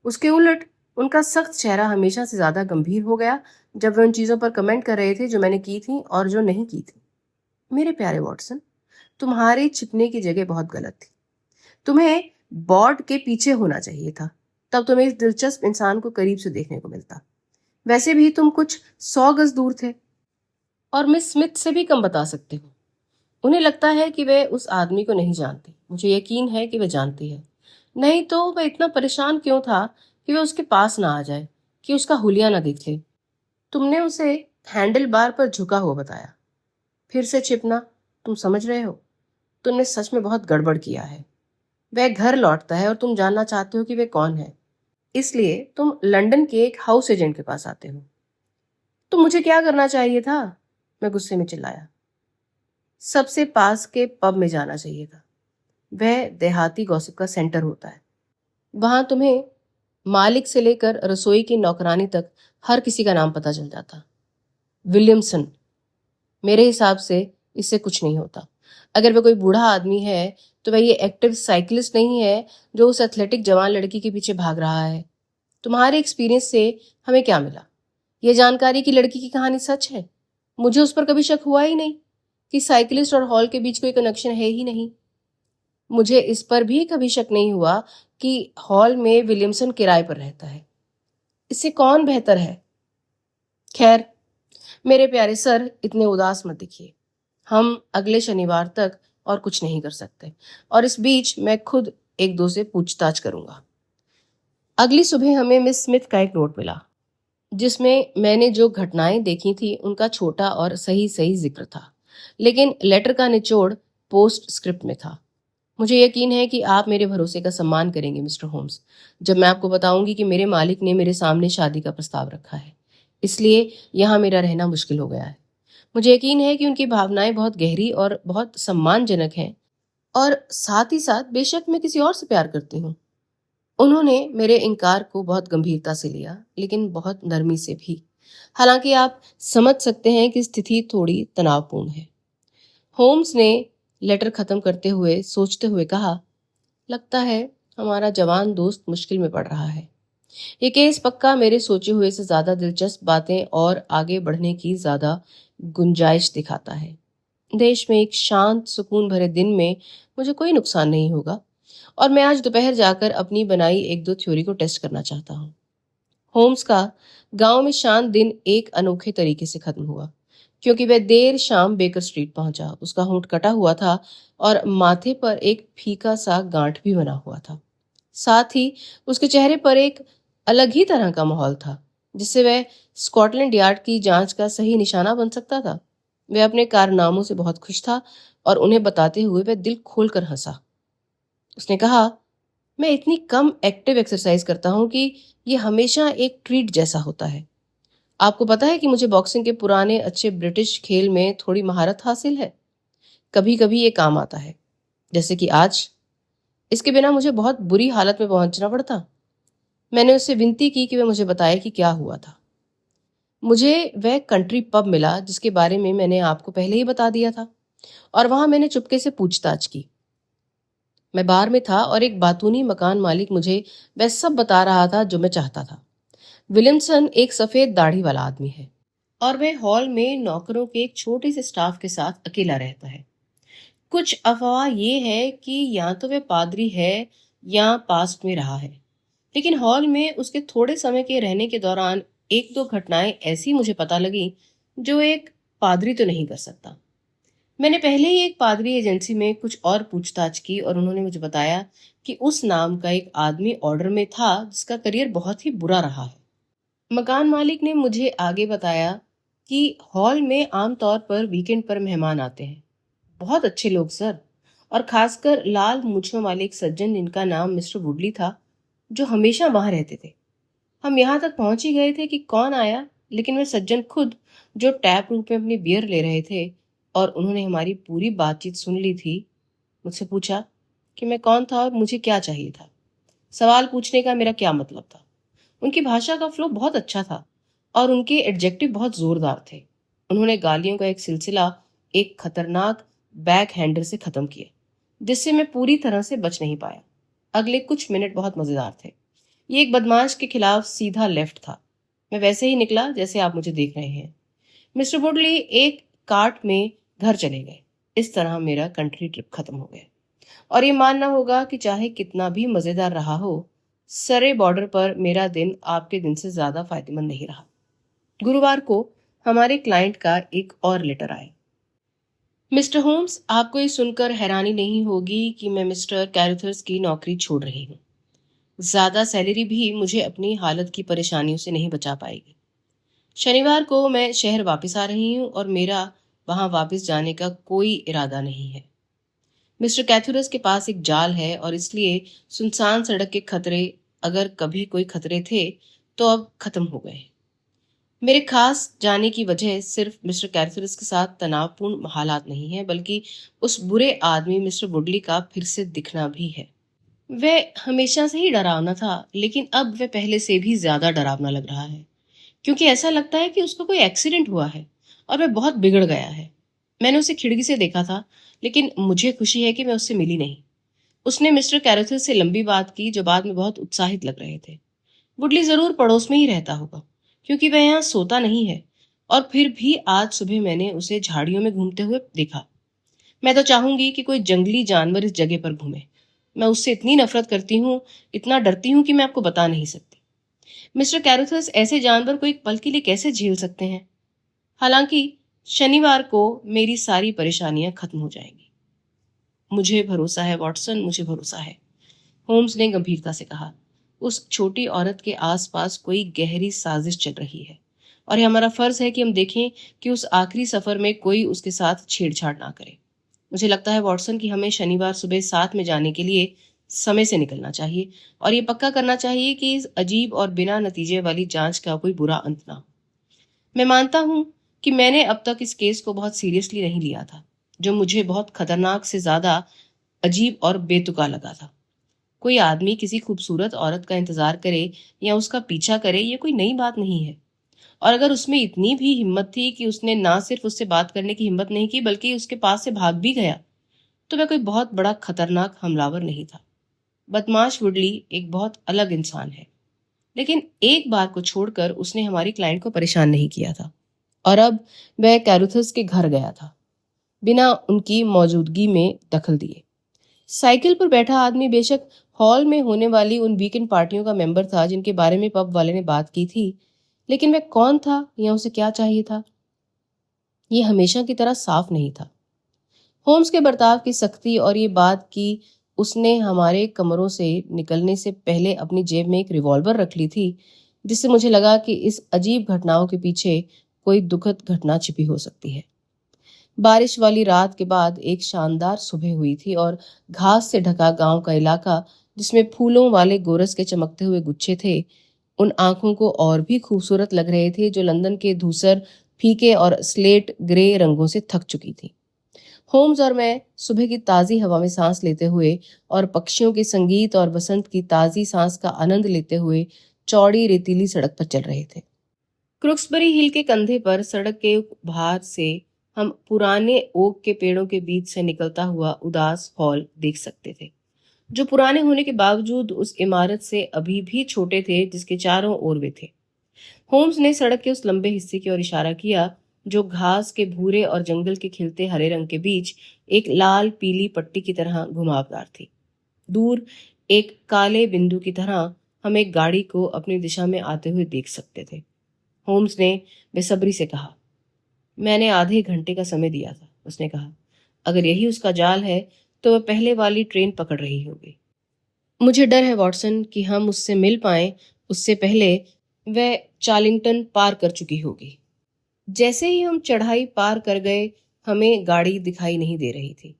उसके उलट उनका सख्त चेहरा हमेशा से ज्यादा गंभीर हो गया जब वे उन चीजों पर कमेंट कर रहे थे जो मैंने की थी और जो नहीं की थी। मेरे प्यारे वॉटसन, तुम्हारे छिपने की जगह बहुत गलत थी। तुम्हें बोर्ड के पीछे होना चाहिए था, तब तुम्हें इस दिलचस्प इंसान को करीब से देखने को मिलता। वैसे भी तुम कुछ 100 गज दूर थे और मिस स्मिथ से भी कम बता सकते हो। उन्हें लगता है कि वे उस आदमी को नहीं जानती। मुझे यकीन है कि वे जानती है, नहीं तो वह इतना परेशान क्यों था कि वह उसके पास ना आ जाए, कि उसका हुलिया ना देख ले। तुमने उसे हैंडल बार पर झुका हुआ बताया। फिर से छिपना, तुम समझ रहे हो? तुमने सच में बहुत गड़बड़ किया है। वह घर लौटता है और तुम जानना चाहते हो कि वे कौन है, इसलिए तुम लंदन के एक हाउस एजेंट के पास आते हो। तो मुझे क्या करना चाहिए था? मैं गुस्से में चिल्लाया। सबसे पास के पब में जाना चाहिए था। वह देहाती गॉसिप का सेंटर होता है। वहां तुम्हें मालिक से लेकर रसोई की नौकरानी तक हर किसी का नाम पता चल जाता। विलियमसन, मेरे हिसाब से इससे कुछ नहीं होता। अगर वह कोई बूढ़ा आदमी है तो वह ये एक्टिव साइकिलिस्ट नहीं है जो उस एथलेटिक जवान लड़की के पीछे भाग रहा है। तुम्हारे एक्सपीरियंस से हमें क्या मिला? यह जानकारी कि लड़की की कहानी सच है। मुझे उस पर कभी शक हुआ ही नहीं कि साइकिलिस्ट और हॉल के बीच कोई कनेक्शन है ही नहीं। मुझे इस पर भी कभी शक नहीं हुआ कि हॉल में विलियमसन किराए पर रहता है। इससे कौन बेहतर है? खैर, मेरे प्यारे सर, इतने उदास मत दिखिए। हम अगले शनिवार तक और कुछ नहीं कर सकते और इस बीच मैं खुद एक दो से पूछताछ करूंगा। अगली सुबह हमें मिस स्मिथ का एक नोट मिला, जिसमें मैंने जो घटनाएं देखी थी उनका छोटा और सही सही जिक्र था, लेकिन लेटर का निचोड़ पोस्ट स्क्रिप्ट में था। मुझे यकीन है कि आप मेरे भरोसे का सम्मान करेंगे मिस्टर होम्स, जब मैं आपको बताऊंगी कि मेरे मालिक ने मेरे सामने शादी का प्रस्ताव रखा है, इसलिए यहाँ मेरा रहना मुश्किल हो गया है। मुझे यकीन है कि उनकी भावनाएं बहुत गहरी और बहुत सम्मानजनक हैं और साथ ही साथ बेशक मैं किसी और से प्यार करती हूँ। उन्होंने मेरे इनकार को बहुत गंभीरता से लिया, लेकिन बहुत नरमी से भी। हालांकि आप समझ सकते हैं कि स्थिति थोड़ी तनावपूर्ण है। होम्स ने लेटर खत्म करते हुए सोचते हुए कहा, लगता है हमारा जवान दोस्त मुश्किल में पड़ रहा है। ये केस पक्का मेरे सोचे हुए से ज्यादा दिलचस्प बातें और आगे बढ़ने की ज्यादा गुंजाइश दिखाता है। देश में एक शांत सुकून भरे दिन में मुझे कोई नुकसान नहीं होगा और मैं आज दोपहर जाकर अपनी बनाई एक दो थ्योरी को टेस्ट करना चाहता हूँ। होम्स का गांव में शांत दिन एक अनोखे तरीके से खत्म हुआ, क्योंकि वह देर शाम बेकर स्ट्रीट पहुंचा। उसका होंठ कटा हुआ था और माथे पर एक फीका सा गांठ भी बना हुआ था। साथ ही उसके चेहरे पर एक अलग ही तरह का माहौल था, जिससे वह स्कॉटलैंड यार्ड की जांच का सही निशाना बन सकता था। वह अपने कारनामों से बहुत खुश था और उन्हें बताते हुए वह दिल खोलकर हंसा। उसने कहा, मैं इतनी कम एक्टिव एक्सरसाइज करता हूं कि यह हमेशा एक ट्रीट जैसा होता है। आपको पता है कि मुझे बॉक्सिंग के पुराने अच्छे ब्रिटिश खेल में थोड़ी महारत हासिल है। कभी कभी ये काम आता है, जैसे कि आज। इसके बिना मुझे बहुत बुरी हालत में पहुंचना पड़ता। मैंने उससे विनती की कि वह मुझे बताए कि क्या हुआ था। मुझे वह कंट्री पब मिला जिसके बारे में मैंने आपको पहले ही बता दिया था, और वहां मैंने चुपके से पूछताछ की। मैं बार में था और एक बातूनी मकान मालिक मुझे वह सब बता रहा था जो मैं चाहता था। विलियमसन एक सफेद दाढ़ी वाला आदमी है और वह हॉल में नौकरों के एक छोटे से स्टाफ के साथ अकेला रहता है। कुछ अफवाह ये है कि या तो वह पादरी है या पास्ट में रहा है, लेकिन हॉल में उसके थोड़े समय के रहने के दौरान एक दो घटनाएं ऐसी मुझे पता लगी जो एक पादरी तो नहीं कर सकता। मैंने पहले ही एक पादरी एजेंसी में कुछ और पूछताछ की और उन्होंने मुझे बताया कि उस नाम का एक आदमी ऑर्डर में था जिसका करियर बहुत ही बुरा रहा है। मकान मालिक ने मुझे आगे बताया कि हॉल में आमतौर पर वीकेंड पर मेहमान आते हैं, बहुत अच्छे लोग सर, और खासकर लाल मूंछों वाले एक सज्जन जिनका नाम मिस्टर वुडली था, जो हमेशा वहां रहते थे। हम यहाँ तक पहुंच ही गए थे कि कौन आया, लेकिन वे सज्जन खुद, जो टैप रूम में अपनी बियर ले रहे थे और उन्होंने हमारी पूरी बातचीत सुन ली थी, मुझसे पूछा कि मैं कौन था और मुझे क्या चाहिए था। सवाल पूछने का मेरा क्या मतलब था। उनकी भाषा का फ्लो बहुत अच्छा था और उनके एडजेक्टिव बहुत जोरदार थे। उन्होंने गालियों का एक सिलसिला एक खतरनाक बैक हैंडर से खत्म किया, जिससे मैं पूरी तरह से बच नहीं पाया। अगले कुछ मिनट बहुत मजेदार थे। ये एक बदमाश के खिलाफ सीधा लेफ्ट था। मैं वैसे ही निकला जैसे आप मुझे देख रहे हैं। मिस्टर वुडली एक कार्ट में घर चले गए। इस तरह मेरा कंट्री ट्रिप खत्म हो गया और ये मानना होगा कि चाहे कितना भी मजेदार रहा हो, सरे बॉर्डर पर मेरा दिन आपके दिन से ज्यादा फायदेमंद नहीं रहा। गुरुवार को हमारे क्लाइंट का एक और लेटर आया। मिस्टर होम्स, आपको ये सुनकर हैरानी नहीं होगी कि मैं मिस्टर कैरुथर्स की नौकरी छोड़ रही हूँ। ज्यादा सैलरी भी मुझे अपनी हालत की परेशानियों से नहीं बचा पाएगी। शनिवार को मैं शहर वापस आ रही हूँ और मेरा वहां वापस जाने का कोई इरादा नहीं है। मिस्टर कैथुरस के पास एक जाल है और इसलिए सुनसान सड़क के खतरे, अगर कभी कोई खतरे थे, तो अब खत्म हो गए। मेरे खास जाने की वजह सिर्फ मिस्टर कैथुरस के साथ तनावपूर्ण हालात नहीं है, बल्कि उस बुरे आदमी मिस्टर वुडली का फिर से दिखना भी है। वह हमेशा से ही डरावना था, लेकिन अब वह पहले से भी ज्यादा डरावना लग रहा है, क्योंकि ऐसा लगता है कि उसका कोई एक्सीडेंट हुआ है और वह बहुत बिगड़ गया है। मैंने उसे खिड़की से देखा था, लेकिन मुझे खुशी है कि मैं उससे मिली नहीं। उसने मिस्टर कैरेथस से लंबी बात की, जो बाद में बहुत उत्साहित लग रहे थे। वुडली जरूर पड़ोस में ही रहता होगा, क्योंकि वह यहाँ सोता नहीं है, और फिर भी आज सुबह मैंने उसे झाड़ियों में घूमते हुए देखा। मैं तो चाहूंगी कि कोई जंगली जानवर इस जगह पर घूमे। मैं उससे इतनी नफरत करती हूँ, इतना डरती हूँ कि मैं आपको बता नहीं सकती। मिस्टर कैरेथस ऐसे जानवर को एक पल के लिए कैसे झेल सकते हैं? हालांकि शनिवार को मेरी सारी परेशानियां खत्म हो जाएंगी। मुझे भरोसा है वॉटसन, मुझे भरोसा है, होम्स ने गंभीरता से कहा। उस छोटी औरत के आसपास कोई गहरी साजिश चल रही है और ये हमारा फर्ज है कि हम देखें कि उस आखिरी सफर में कोई उसके साथ छेड़छाड़ ना करे। मुझे लगता है वॉटसन कि हमें शनिवार सुबह 7 में जाने के लिए समय से निकलना चाहिए और ये पक्का करना चाहिए कि इस अजीब और बिना नतीजे वाली जांच का कोई बुरा अंत ना हो। मैं मानता हूं कि मैंने अब तक इस केस को बहुत सीरियसली नहीं लिया था, जो मुझे बहुत खतरनाक से ज्यादा अजीब और बेतुका लगा था। कोई आदमी किसी खूबसूरत औरत का इंतजार करे या उसका पीछा करे, ये कोई नई बात नहीं है। और अगर उसमें इतनी भी हिम्मत थी कि उसने ना सिर्फ उससे बात करने की हिम्मत नहीं की, बल्कि उसके पास से भाग भी गया, तो वह कोई बहुत बड़ा खतरनाक हमलावर नहीं था। बदमाश वुडली एक बहुत अलग इंसान है, लेकिन एक बार को छोड़कर उसने हमारी क्लाइंट को परेशान नहीं किया था, और अब वह कैरुथस के घर गया था बिना उनकी मौजूदगी में दखल दिए। साइकिल पर बैठा आदमी बेशक हॉल में होने वाली उन वीकेंड पार्टियों का मेंबर था जिनके बारे में पब वाले ने बात की थी, लेकिन वह कौन था या उसे क्या चाहिए था, ये हमेशा की तरह साफ नहीं था। होम्स के बर्ताव की सख्ती और ये बात कि उसने हमारे कमरों से निकलने से पहले अपनी जेब में एक रिवॉल्वर रख ली थी, जिससे मुझे लगा कि इस अजीब घटनाओं के पीछे कोई दुखद घटना छिपी हो सकती है। बारिश वाली रात के बाद एक शानदार सुबह हुई थी और घास से ढका गांव का इलाका, जिसमें फूलों वाले गोरस के चमकते हुए गुच्छे थे, उन आंखों को और भी खूबसूरत लग रहे थे जो लंदन के धूसर, फीके और स्लेट ग्रे रंगों से थक चुकी थी। होम्स और मैं सुबह की ताजी हवा में सांस लेते हुए और पक्षियों के संगीत और बसंत की ताजी सांस का आनंद लेते हुए चौड़ी रेतीली सड़क पर चल रहे थे। क्रुक्सबरी हिल के कंधे पर सड़क के बाहर से हम पुराने ओक के पेड़ों के बीच से निकलता हुआ उदास हॉल देख सकते थे, जो पुराने होने के बावजूद उस इमारत से अभी भी छोटे थे जिसके चारों ओर वे थे। होम्स ने सड़क के उस लंबे हिस्से की ओर इशारा किया जो घास के भूरे और जंगल के खिलते हरे रंग के बीच एक लाल पीली पट्टी की तरह घुमावदार थी। दूर एक काले बिंदु की तरह हम एक गाड़ी को अपनी दिशा में आते हुए देख सकते थे। होम्स ने बेसब्री से कहा। मैंने आधे घंटे का समय दिया था, उसने कहा। अगर यही उसका जाल है तो वह पहले वाली ट्रेन पकड़ रही होगी। मुझे डर है वॉटसन कि हम उससे मिल पाएं उससे पहले वह चार्लिंगटन पार कर चुकी होगी। जैसे ही हम चढ़ाई पार कर गए हमें गाड़ी दिखाई नहीं दे रही थी,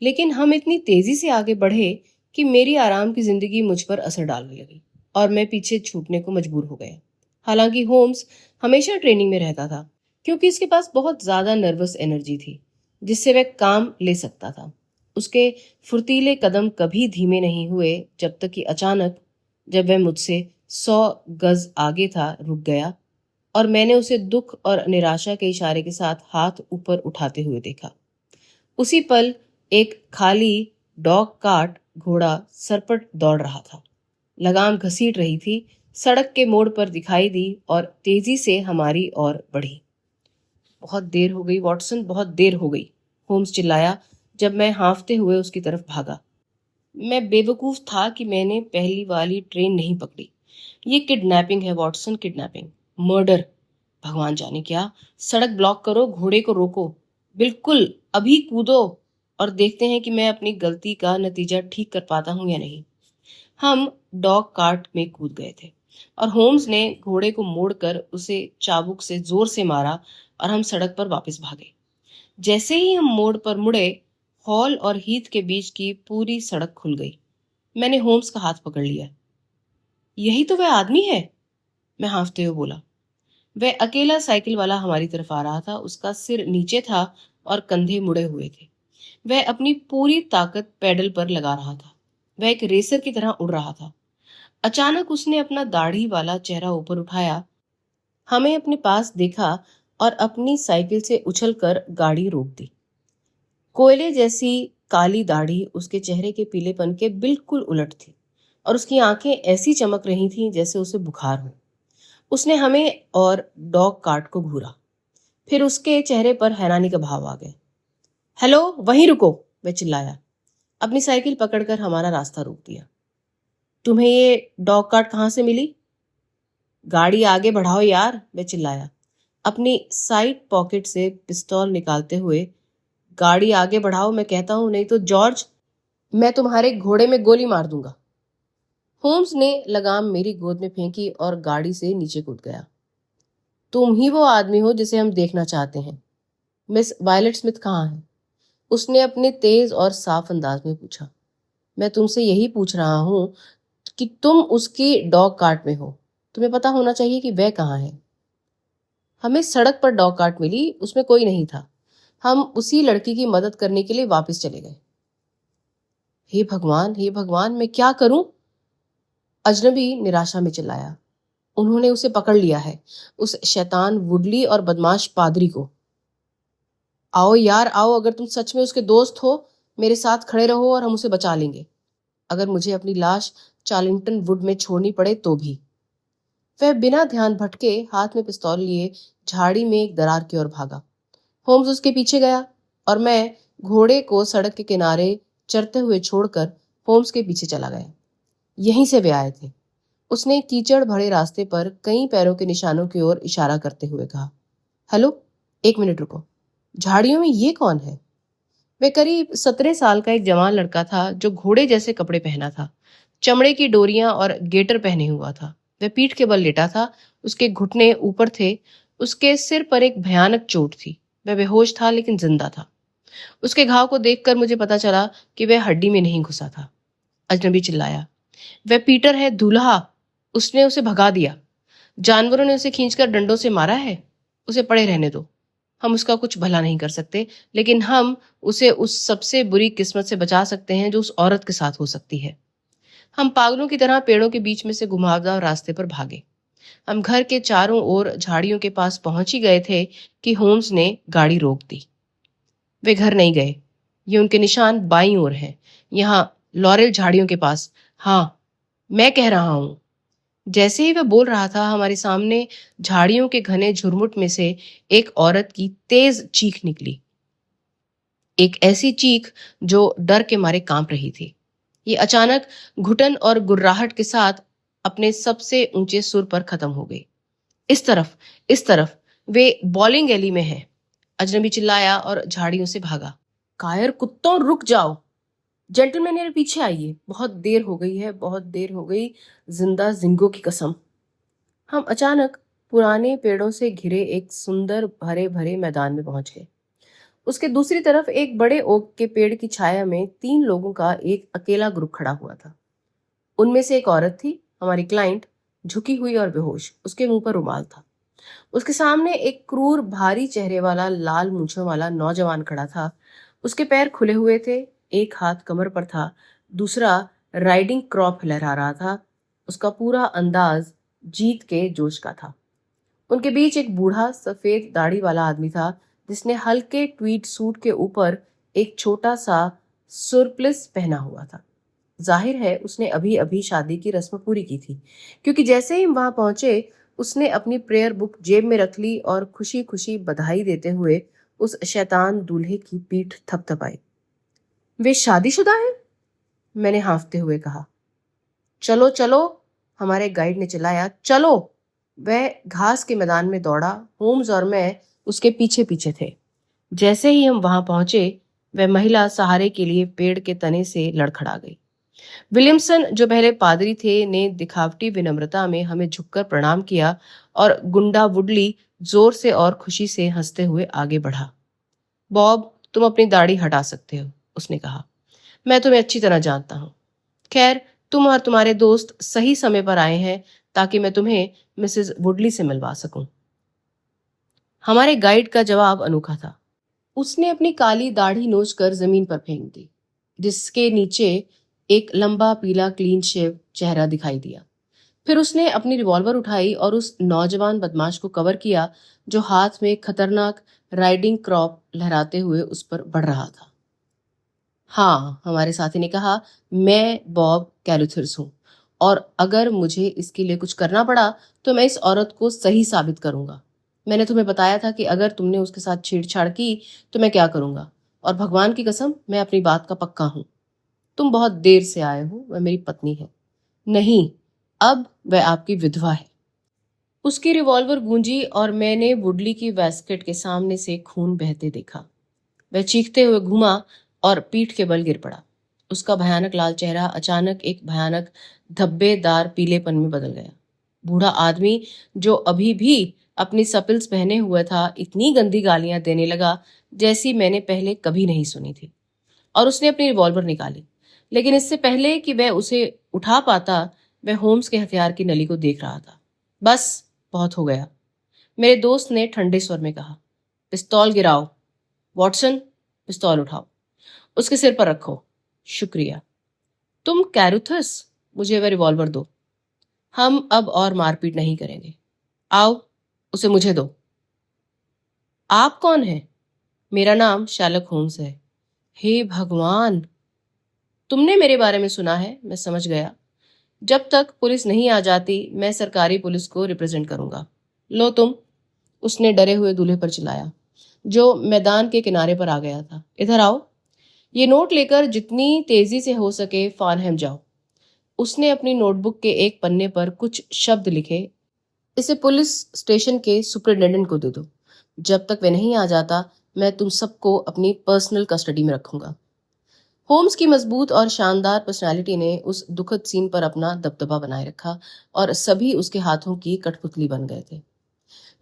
लेकिन हम इतनी तेजी से आगे बढ़े कि मेरी आराम की जिंदगी मुझ पर असर डालने लगी और मैं पीछे छूटने को मजबूर हो गया। हालांकि होम्स हमेशा ट्रेनिंग में रहता था क्योंकि उसके पास बहुत ज्यादा नर्वस एनर्जी थी जिससे वह काम ले सकता था। उसके फुर्तीले कदम कभी धीमे नहीं हुए जब तक कि अचानक जब वह मुझसे 100 गज आगे था रुक गया और मैंने उसे दुख और निराशा के इशारे के साथ हाथ ऊपर उठाते हुए देखा। उसी पल एक खाली डॉग कार्ट घोड़ा सरपट दौड़ रहा था, लगाम घसीट रही थी, सड़क के मोड़ पर दिखाई दी और तेजी से हमारी ओर बढ़ी। बहुत देर हो गई वॉटसन, बहुत देर हो गई, होम्स चिल्लाया जब मैं हांफते हुए उसकी तरफ भागा। मैं बेवकूफ था कि मैंने पहली वाली ट्रेन नहीं पकड़ी। ये किडनैपिंग है वॉटसन, किडनैपिंग, मर्डर। भगवान जाने क्या। सड़क ब्लॉक करो, घोड़े को रोको, बिल्कुल अभी कूदो और देखते हैं कि मैं अपनी गलती का नतीजा ठीक कर पाता हूं या नहीं। हम डॉग कार्ट में कूद गए थे और होम्स ने घोड़े को मोड़कर उसे चाबुक से जोर से मारा और हम सड़क पर वापस भागे। जैसे ही हम मोड़ पर मुड़े, हॉल और हीथ के बीच की पूरी सड़क खुल गई। मैंने होम्स का हाथ पकड़ लिया। यही तो वह आदमी है, मैं हांफते हुए बोला। वह अकेला साइकिल वाला हमारी तरफ आ रहा था। उसका सिर नीचे था और कंधे मुड़े हुए थे। वह अपनी पूरी ताकत पैडल पर लगा रहा था। वह एक रेसर की तरह उड़ रहा था। अचानक उसने अपना दाढ़ी वाला चेहरा ऊपर उठाया, हमें अपने पास देखा और अपनी साइकिल से उछलकर गाड़ी रोक दी। कोयले जैसी काली दाढ़ी उसके चेहरे के पीलेपन के बिल्कुल उलट थी और उसकी आंखें ऐसी चमक रही थीं जैसे उसे बुखार हो। उसने हमें और डॉग कार्ट को घूरा, फिर उसके चेहरे पर हैरानी का भाव आ गया। हेलो, वहीं रुको, वह चिल्लाया। अपनी साइकिल पकड़कर हमारा रास्ता रोक दिया। तुम्हें ये डॉग कार्ट कहाँ से मिली? गाड़ी आगे बढ़ाओ यार, वह चिल्लाया, अपनी साइड पॉकेट से पिस्तौल निकालते हुए। गाड़ी आगे बढ़ाओ, मैं कहता हूं, नहीं तो जॉर्ज, मैं तुम्हारे घोड़े में गोली मार दूंगा। होम्स ने लगाम मेरी गोद में फेंकी और गाड़ी से नीचे कूद गया। तुम ही वो आदमी हो जिसे हम देखना चाहते हैं। मिस वायलेट स्मिथ कहाँ है? उसने अपने तेज और साफ अंदाज में पूछा। मैं तुमसे यही पूछ रहा हूं कि तुम उसकी डॉग कार्ट में हो। तुम्हें पता होना चाहिए कि वह कहाँ है। हमें सड़क पर डॉग कार्ट मिली, उसमें कोई नहीं था। हम उसी लड़की की मदद करने के लिए वापस चले गए। हे भगवान, हे भगवान, मैं क्या करूं? अजनबी निराशा में चिल्लाया। उन्होंने उसे पकड़ लिया है, उस शैतान वुडली और बदमाश पादरी को। आओ यार आओ, अगर तुम सच में उसके दोस्त हो, मेरे साथ खड़े रहो और हम उसे बचा लेंगे, अगर मुझे अपनी लाश चार्लिंगटन वुड में छोड़नी पड़े तो भी। वह बिना ध्यान भटके हाथ में पिस्तौल लिए झाड़ी में एक दरार की ओर भागा। होम्स उसके पीछे गया और मैं घोड़े को सड़क के किनारे चरते हुए छोड़कर होम्स के पीछे चला गया। यहीं से वे आए थे, उसने कीचड़ भरे रास्ते पर कई पैरों के निशानों की ओर इशारा करते हुए कहा। हेलो, एक मिनट रुको, झाड़ियों में ये कौन है? वह करीब 17 साल का एक जवान लड़का था जो घोड़े जैसे कपड़े पहना था, चमड़े की डोरियां और गेटर पहने हुआ था। वह पीठ के बल लेटा था, उसके घुटने ऊपर थे, उसके सिर पर एक भयानक चोट थी। वह बेहोश था लेकिन जिंदा था। उसके घाव को देखकर मुझे पता चला कि वह हड्डी में नहीं घुसा था। अजनबी चिल्लाया, वह पीटर है, दूल्हा। उसने उसे भगा दिया। जानवरों ने उसे खींचकर डंडों से मारा है। उसे पड़े रहने दो। हम उसका कुछ भला नहीं कर सकते, लेकिन हम उसे उस सबसे बुरी किस्मत से बचा सकते हैं जो उस औरत के साथ हो सकती है। हम पागलों की तरह पेड़ों के बीच में से घुमावदार रास्ते पर भागे। हम घर के चारों ओर झाड़ियों के पास पहुंच ही गए थे कि होम्स ने गाड़ी रोक दी। वे घर नहीं गए। ये उनके निशान बाईं ओर हैं, यहाँ लॉरेल झाड़ियों के पास। हाँ, मैं कह रहा हूं। जैसे ही वह बोल रहा था, हमारे सामने झाड़ियों के घने झुरमुट में से एक औरत की तेज चीख निकली। एक ऐसी चीख जो डर के मारे कांप रही थी। ये अचानक घुटन और गुर्राहट के साथ अपने सबसे ऊंचे सुर पर खत्म हो गई। इस तरफ, इस तरफ, वे बॉलिंग एली में है। अजनबी चिल्लाया और झाड़ियों से भागा। कायर कुत्तों, रुक जाओ! जेंटलमैन, मेरे पीछे आइए। बहुत देर हो गई है, बहुत देर हो गई, जिंदा जिंगो की कसम। हम अचानक पुराने पेड़ों से घिरे एक सुंदर हरे भरे मैदान में पहुंच गए। उसके दूसरी तरफ एक बड़े ओक के पेड़ की छाया में 3 लोगों का एक अकेला ग्रुप खड़ा हुआ था। उनमें से एक औरत थी, हमारी क्लाइंट, झुकी हुई और बेहोश। उसके मुंह पर रुमाल था। उसके सामने एक क्रूर, भारी चेहरे वाला, लाल मूंछों वाला नौजवान खड़ा था। उसके पैर खुले हुए थे, एक हाथ कमर पर था, दूसरा राइडिंग क्रॉप लहरा रहा था। उसका पूरा अंदाज जीत के जोश का था। उनके बीच एक बूढ़ा, सफेद दाढ़ी वाला आदमी था, जिसने हल्के ट्वीड सूट के ऊपर एक छोटा सा सुरप्लिस पहना हुआ था। जाहिर है उसने अभी अभी शादी की रस्म पूरी की थी, क्योंकि जैसे ही हम वहां पहुंचे, उसने अपनी प्रेयर बुक जेब में रख ली और खुशी खुशी बधाई देते हुए उस शैतान दूल्हे की पीठ थपथपाई। वे शादीशुदा हैं? मैंने हाँफते हुए कहा। चलो चलो, हमारे गाइड ने चिल्लाया, चलो! वह घास के मैदान में दौड़ा। होम्स और मैं उसके पीछे पीछे थे। जैसे ही हम वहां पहुंचे, वह महिला सहारे के लिए पेड़ के तने से लड़खड़ा गई। विलियमसन, जो पहले पादरी थे, ने दिखावटी विनम्रता में हमें झुककर प्रणाम किया और गुंडा वुडली जोर से और खुशी से हंसते हुए आगे बढ़ा। बॉब, तुम अपनी दाढ़ी हटा सकते हो, उसने कहा। मैं तुम्हें अच्छी तरह जानता हूं। खैर, तुम और तुम्हारे दोस्त सही समय पर आए हैं ताकि मैं तुम्हें मिसेस वुडली से मिलवा सकूं। हमारे गाइड का जवाब अनोखा था। उसने अपनी काली दाढ़ी नोचकर जमीन पर फेंक दी, जिसके नीचे एक लंबा पीला क्लीन शेव चेहरा दिखाई दिया। फिर उसने अपनी रिवॉल्वर उठाई और उस नौजवान बदमाश को कवर किया, जो हाथ में खतरनाक राइडिंग क्रॉप लहराते हुए उस पर बढ़ रहा था। हाँ, हमारे साथी ने कहा, मैं बॉब कैरुथर्स हूं, और अगर मुझे इसके लिए कुछ करना पड़ा तो मैं इस औरत को सही साबित करूंगा। मैंने तुम्हें बताया था कि अगर तुमने उसके साथ छेड़छाड़ की तो मैं क्या करूंगा, और भगवान की कसम, मैं अपनी बात का पक्का हूं। तुम बहुत देर से आए हो, वह मेरी पत्नी है। नहीं, अब वह आपकी विधवा है। उसकी रिवॉल्वर गूंजी और मैंने वुडली की वैस्केट के सामने से खून बहते देखा। वह चीखते हुए घूमा और पीठ के बल गिर पड़ा। उसका भयानक लाल चेहरा अचानक एक भयानक धब्बेदार पीलेपन में बदल गया। बूढ़ा आदमी, जो अभी भी अपनी सपिल्स पहने हुए था, इतनी गंदी गालियां देने लगा जैसी मैंने पहले कभी नहीं सुनी थी, और उसने अपनी रिवॉल्वर निकाली। लेकिन इससे पहले कि वह उसे उठा पाता, वह होम्स के हथियार की नली को देख रहा था। बस, बहुत हो गया, मेरे दोस्त ने ठंडे स्वर में कहा। पिस्तौल गिराओ। वॉटसन, पिस्तौल उठाओ। उसके सिर पर रखो। शुक्रिया। तुम कैरुथस, मुझे वह रिवॉल्वर दो। हम अब और मारपीट नहीं करेंगे। आओ, उसे मुझे दो। आप कौन हैं? मेरा नाम शैर्लक होम्स है। हे भगवान! तुमने मेरे बारे में सुना है, मैं समझ गया। जब तक पुलिस नहीं आ जाती, मैं सरकारी पुलिस को रिप्रेजेंट करूंगा। लो तुम, उसने डरे हुए दूल्हे पर चिल्लाया, जो मैदान के किनारे पर आ गया था। इधर आओ। ये नोट लेकर जितनी तेजी से हो सके फार्नहेम जाओ। उसने अपनी नोटबुक के एक पन्ने पर कुछ शब्द लिखे। इसे पुलिस स्टेशन के सुपरिटेंडेंट को दे दो। जब तक वह नहीं आ जाता, मैं तुम सबको अपनी पर्सनल कस्टडी में रखूंगा। होम्स की मजबूत और शानदार पर्सनालिटी ने उस दुखद सीन पर अपना दबदबा बनाए रखा, और सभी उसके हाथों की कठपुतली बन गए थे।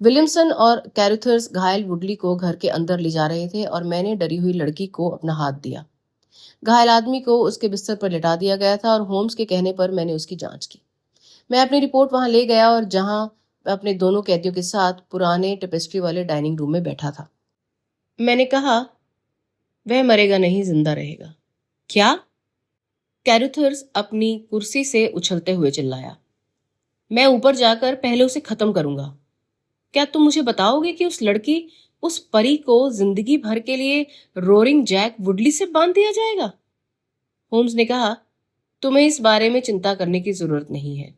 विलियमसन और कैरुथर्स घायल वुडली को घर के अंदर ले जा रहे थे, और मैंने डरी हुई लड़की को अपना हाथ दिया। घायल आदमी को उसके बिस्तर पर लिटा दिया गया था, और होम्स के कहने पर मैंने उसकी जांच की। मैं अपनी रिपोर्ट वहां ले गया, और जहां मैं अपने दोनों कैदियों के साथ पुराने टेपेस्ट्री वाले डाइनिंग रूम में बैठा था, मैंने कहा, वह मरेगा नहीं, जिंदा रहेगा। क्या? कैरुथर्स अपनी कुर्सी से उछलते हुए चिल्लाया। मैं ऊपर जाकर पहले उसे खत्म करूंगा। क्या तुम मुझे बताओगे कि उस लड़की, उस परी को जिंदगी भर के लिए रोरिंग जैक वुडली से बांध दिया जाएगा? होम्स ने कहा, तुम्हें इस बारे में चिंता करने की जरूरत नहीं है।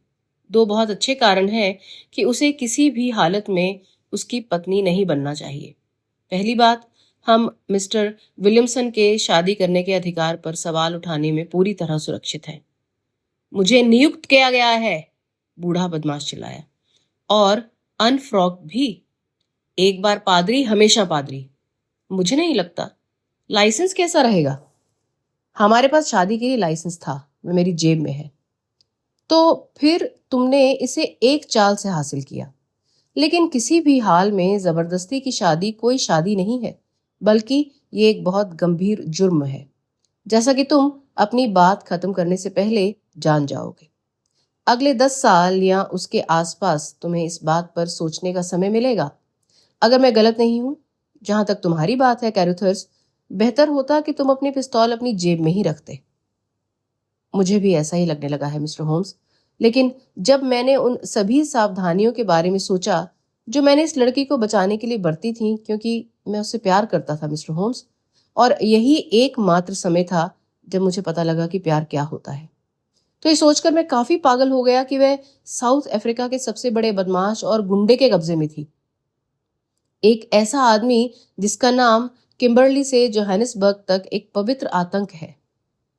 दो बहुत अच्छे कारण हैं कि उसे किसी भी हालत में उसकी पत्नी नहीं बनना चाहिए। पहली बात, हम मिस्टर विलियमसन के शादी करने के अधिकार पर सवाल उठाने में पूरी तरह सुरक्षित हैं। मुझे नियुक्त किया गया है, बूढ़ा बदमाश चिल्लाया। और अनफ्रॉक भी। एक बार पादरी हमेशा पादरी। मुझे नहीं लगता। लाइसेंस कैसा रहेगा? हमारे पास शादी के लिए लाइसेंस था, वो मेरी जेब में है। तो फिर तुमने इसे एक चाल से हासिल किया। लेकिन किसी भी हाल में जबरदस्ती की शादी कोई शादी नहीं है, बल्कि ये एक बहुत गंभीर जुर्म है, जैसा कि तुम अपनी बात खत्म करने से पहले जान जाओगे। अगले 10 साल या उसके आसपास तुम्हें इस बात पर सोचने का समय मिलेगा। अगर मैं गलत नहीं हूं, जहां तक तुम्हारी बात है कैरुथर्स, बेहतर होता कि तुम अपनी पिस्तौल अपनी जेब में ही रखते। मुझे भी ऐसा ही लगने लगा है मिस्टर होम्स, लेकिन जब मैंने उन सभी सावधानियों के बारे में सोचा जो मैंने इस लड़की को बचाने के लिए बरती थी, क्योंकि मैं उससे प्यार करता था मिस्टर होम्स, और यही एकमात्र समय था जब मुझे पता लगा कि प्यार क्या होता है, तो ये सोचकर मैं काफी पागल हो गया कि वह साउथ अफ्रीका के सबसे बड़े बदमाश और गुंडे के कब्जे में थी। एक ऐसा आदमी जिसका नाम किम्बर्ली से जोहानिसबर्ग तक एक पवित्र आतंक है।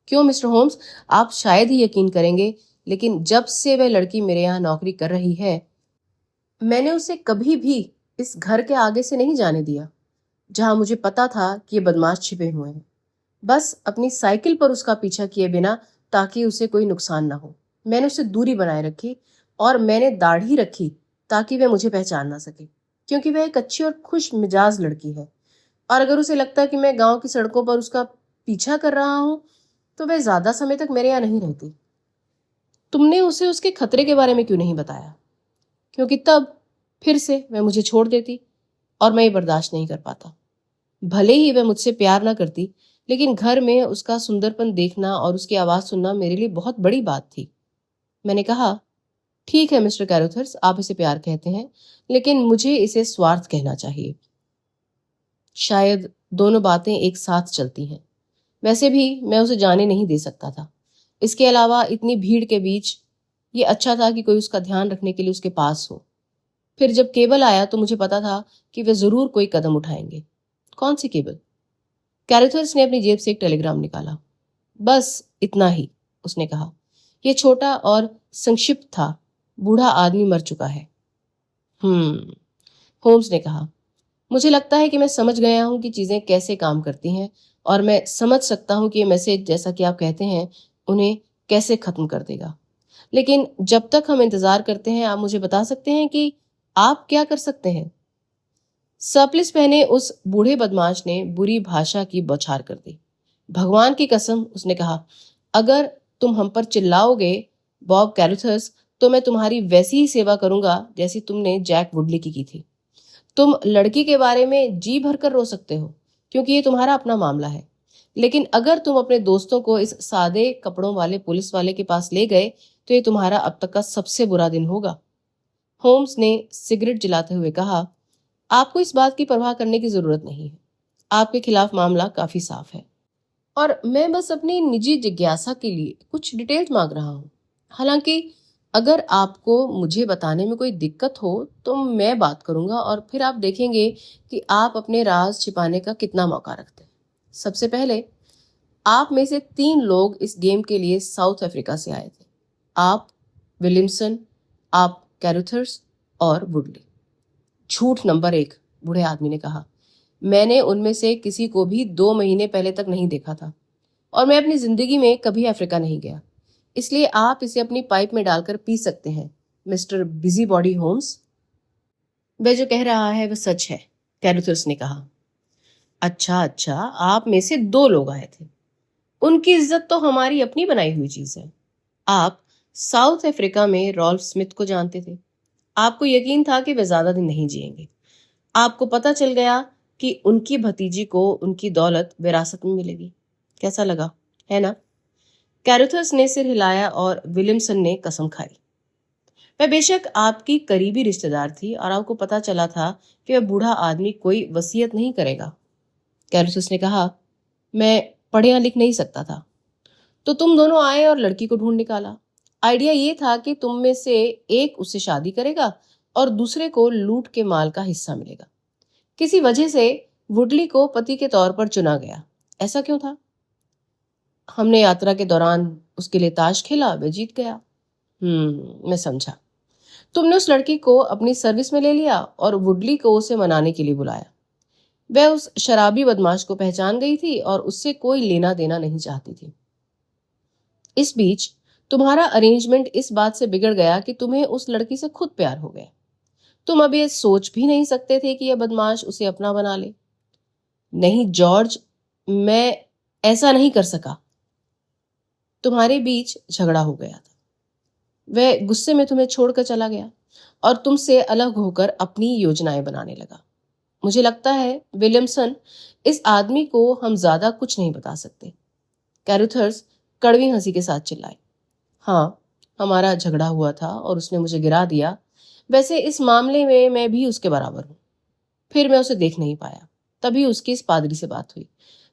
क्यों मिस्टर होम्स, आप शायद ही यकीन करेंगे, लेकिन जब से वह लड़की मेरे यहाँ नौकरी कर रही है, मैंने उसे कभी भी इस घर के आगे से नहीं जाने दिया, जहां मुझे पता था कि ये बदमाश छिपे हुए हैं, बस अपनी साइकिल पर उसका पीछा किए बिना, ताकि उसे कोई नुकसान ना हो। मैंने उससे दूरी बनाए रखी और मैंने दाढ़ी रखी ताकि वह मुझे पहचान ना सके, क्योंकि वह एक अच्छी और खुश मिजाज लड़की है। और अगर उसे लगता कि मैं गांव की सड़कों पर उसका पीछा कर रहा हूं, तो वह ज्यादा समय तक मेरे यहाँ नहीं रहती। तुमने उसे उसके खतरे के बारे में क्यों नहीं बताया? क्योंकि तब फिर से वह मुझे छोड़ देती और मैं ये बर्दाश्त नहीं कर पाता। भले ही वह मुझसे प्यार ना करती, लेकिन घर में उसका सुंदरपन देखना और उसकी आवाज सुनना मेरे लिए बहुत बड़ी बात थी। मैंने कहा, ठीक है मिस्टर कैरोथर्स, आप इसे प्यार कहते हैं, लेकिन मुझे इसे स्वार्थ कहना चाहिए। शायद दोनों बातें एक साथ चलती हैं। वैसे भी मैं उसे जाने नहीं दे सकता था। इसके अलावा इतनी भीड़ के बीच ये अच्छा था कि कोई उसका ध्यान रखने के लिए उसके पास हो। फिर जब केबल आया तो मुझे पता था कि वे जरूर कोई कदम उठाएंगे। कौन सी केबल? कैरेथर्स ने अपनी जेब से एक टेलीग्राम निकाला। बस इतना ही, उसने कहा। यह छोटा और संक्षिप्त था। बूढ़ा आदमी मर चुका है। होम्स ने कहा, मुझे लगता है कि मैं समझ गया हूं कि चीजें कैसे काम करती हैं, और मैं समझ सकता हूं कि ये मैसेज, जैसा कि आप कहते हैं, उन्हें कैसे खत्म कर देगा। लेकिन जब तक हम इंतजार करते हैं, आप मुझे बता सकते हैं कि आप क्या कर सकते हैं? सर्पलिस पहने उस बूढ़े बदमाश ने बुरी भाषा की बौछार कर दी। भगवान की कसम, उसने कहा, अगर तुम हम पर चिल्लाओगे बॉब कैरुथर्स, तो मैं तुम्हारी वैसी ही सेवा करूंगा जैसी तुमने जैक वुडली की थी। तुम लड़की के बारे में जी भरकर रो सकते हो, क्योंकि ये तुम्हारा अपना मामला है, लेकिन अगर तुम अपने दोस्तों को इस सादे कपड़ों वाले पुलिस वाले के पास ले गए, तो ये तुम्हारा अब तक का सबसे बुरा दिन होगा। होम्स ने सिगरेट जलाते हुए कहा, आपको इस बात की परवाह करने की जरूरत नहीं है। आपके खिलाफ मामला काफी साफ है, और मैं बस अपनी निजी जिज्ञासा के लिए कुछ डिटेल्स मांग रहा हूँ। हालांकि अगर आपको मुझे बताने में कोई दिक्कत हो तो मैं बात करूंगा, और फिर आप देखेंगे कि आप अपने राज छिपाने का कितना मौका रखते हैं। सबसे पहले, आप में से 3 लोग इस गेम के लिए साउथ अफ्रीका से आए थे। आप, विलियमसन, आप कैरुथर्स और वुडली। झूठ नंबर 1, बूढ़े आदमी ने कहा। मैंने उनमें से किसी को भी 2 महीने पहले तक नहीं देखा था, और मैं अपनी जिंदगी में कभी अफ्रीका नहीं गया। इसलिए आप इसे अपनी पाइप में डालकर पी सकते हैं, मिस्टर बिजी बॉडी होम्स। वह जो कह रहा है वह सच है, कैरुथर्स ने कहा। अच्छा, आप में से 2 लोग आए थे। उनकी इज्जत तो हमारी अपनी बनाई हुई चीज है। आप साउथ अफ्रीका में रॉल्फ स्मिथ को जानते थे। आपको यकीन था कि वे ज्यादा दिन नहीं जिएंगे। आपको पता चल गया कि उनकी भतीजी को उनकी दौलत विरासत में मिलेगी। कैसा लगा, है ना? कैरुथर्स ने सिर हिलाया और विलियमसन ने कसम खाई। वह बेशक आपकी करीबी रिश्तेदार थी, और आपको पता चला था कि वह बूढ़ा आदमी कोई वसीयत नहीं करेगा। कैरुथर्स ने कहा, मैं पढ़ या लिख नहीं सकता था। तो तुम दोनों आए और लड़की को ढूंढ निकाला। आइडिया ये था कि तुम में से एक उससे शादी करेगा और दूसरे को लूट के माल का हिस्सा मिलेगा। किसी वजह से वुडली को पति के तौर पर चुना गया। ऐसा क्यों था? हमने यात्रा के दौरान उसके लिए ताश खेला, वह जीत गया। मैं समझा। तुमने उस लड़की को अपनी सर्विस में ले लिया और वुडली को उसे मनाने के लिए बुलाया। वह उस शराबी बदमाश को पहचान गई थी और उससे कोई लेना देना नहीं चाहती थी। इस बीच तुम्हारा अरेंजमेंट इस बात से बिगड़ गया कि तुम्हें उस लड़की से खुद प्यार हो गया। तुम अब ये सोच भी नहीं सकते थे कि यह बदमाश उसे अपना बना ले। नहीं जॉर्ज, मैं ऐसा नहीं कर सका। तुम्हारे बीच झगड़ा हो गया था। वह गुस्से में तुम्हें छोड़कर चला गया और तुमसे अलग होकर अपनी योजनाएं बनाने लगा। मुझे लगता है विलियमसन, इस आदमी को हम ज्यादा कुछ नहीं बता सकते। कैरुथर्स कड़वी हंसी के साथ चिल्लाए। हाँ, हमारा झगड़ा हुआ था और उसने मुझे गिरा दिया। वैसे इस मामले में मैं भी उसके बराबर हूँ। फिर मैं उसे देख नहीं पाया। तभी उसकी इस पादरी से बात हुई।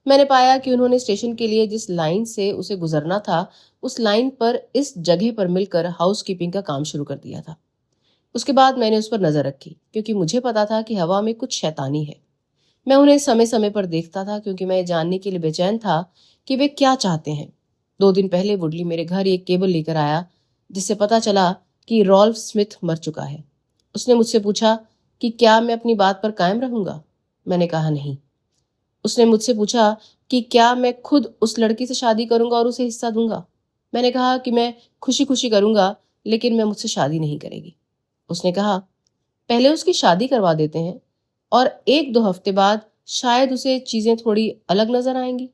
मैंने पाया कि उन्होंने स्टेशन के लिए जिस लाइन से उसे गुजरना था, उस लाइन पर इस जगह पर मिलकर हाउसकीपिंग का काम शुरू कर दिया था। उसके बाद मैंने उस पर नजर रखी, क्योंकि मुझे पता था कि हवा में कुछ शैतानी है। मैं उन्हें समय समय पर देखता था, क्योंकि मैं जानने के लिए बेचैन था कि वे क्या चाहते हैं। 2 दिन पहले वुडली मेरे घर एक केबल लेकर आया, जिससे पता चला कि रॉल्फ स्मिथ मर चुका है। उसने मुझसे पूछा कि क्या मैं अपनी बात पर कायम रहूंगा। मैंने कहा नहीं। उसने मुझसे पूछा कि क्या मैं खुद उस लड़की से शादी करूंगा और उसे हिस्सा दूंगा। मैंने कहा कि मैं खुशी खुशी करूंगा, लेकिन मैं मुझसे शादी नहीं करेगी। उसने कहा, पहले उसकी शादी करवा देते हैं और 1-2 हफ्ते बाद शायद उसे चीजें थोड़ी अलग नजर आएंगी।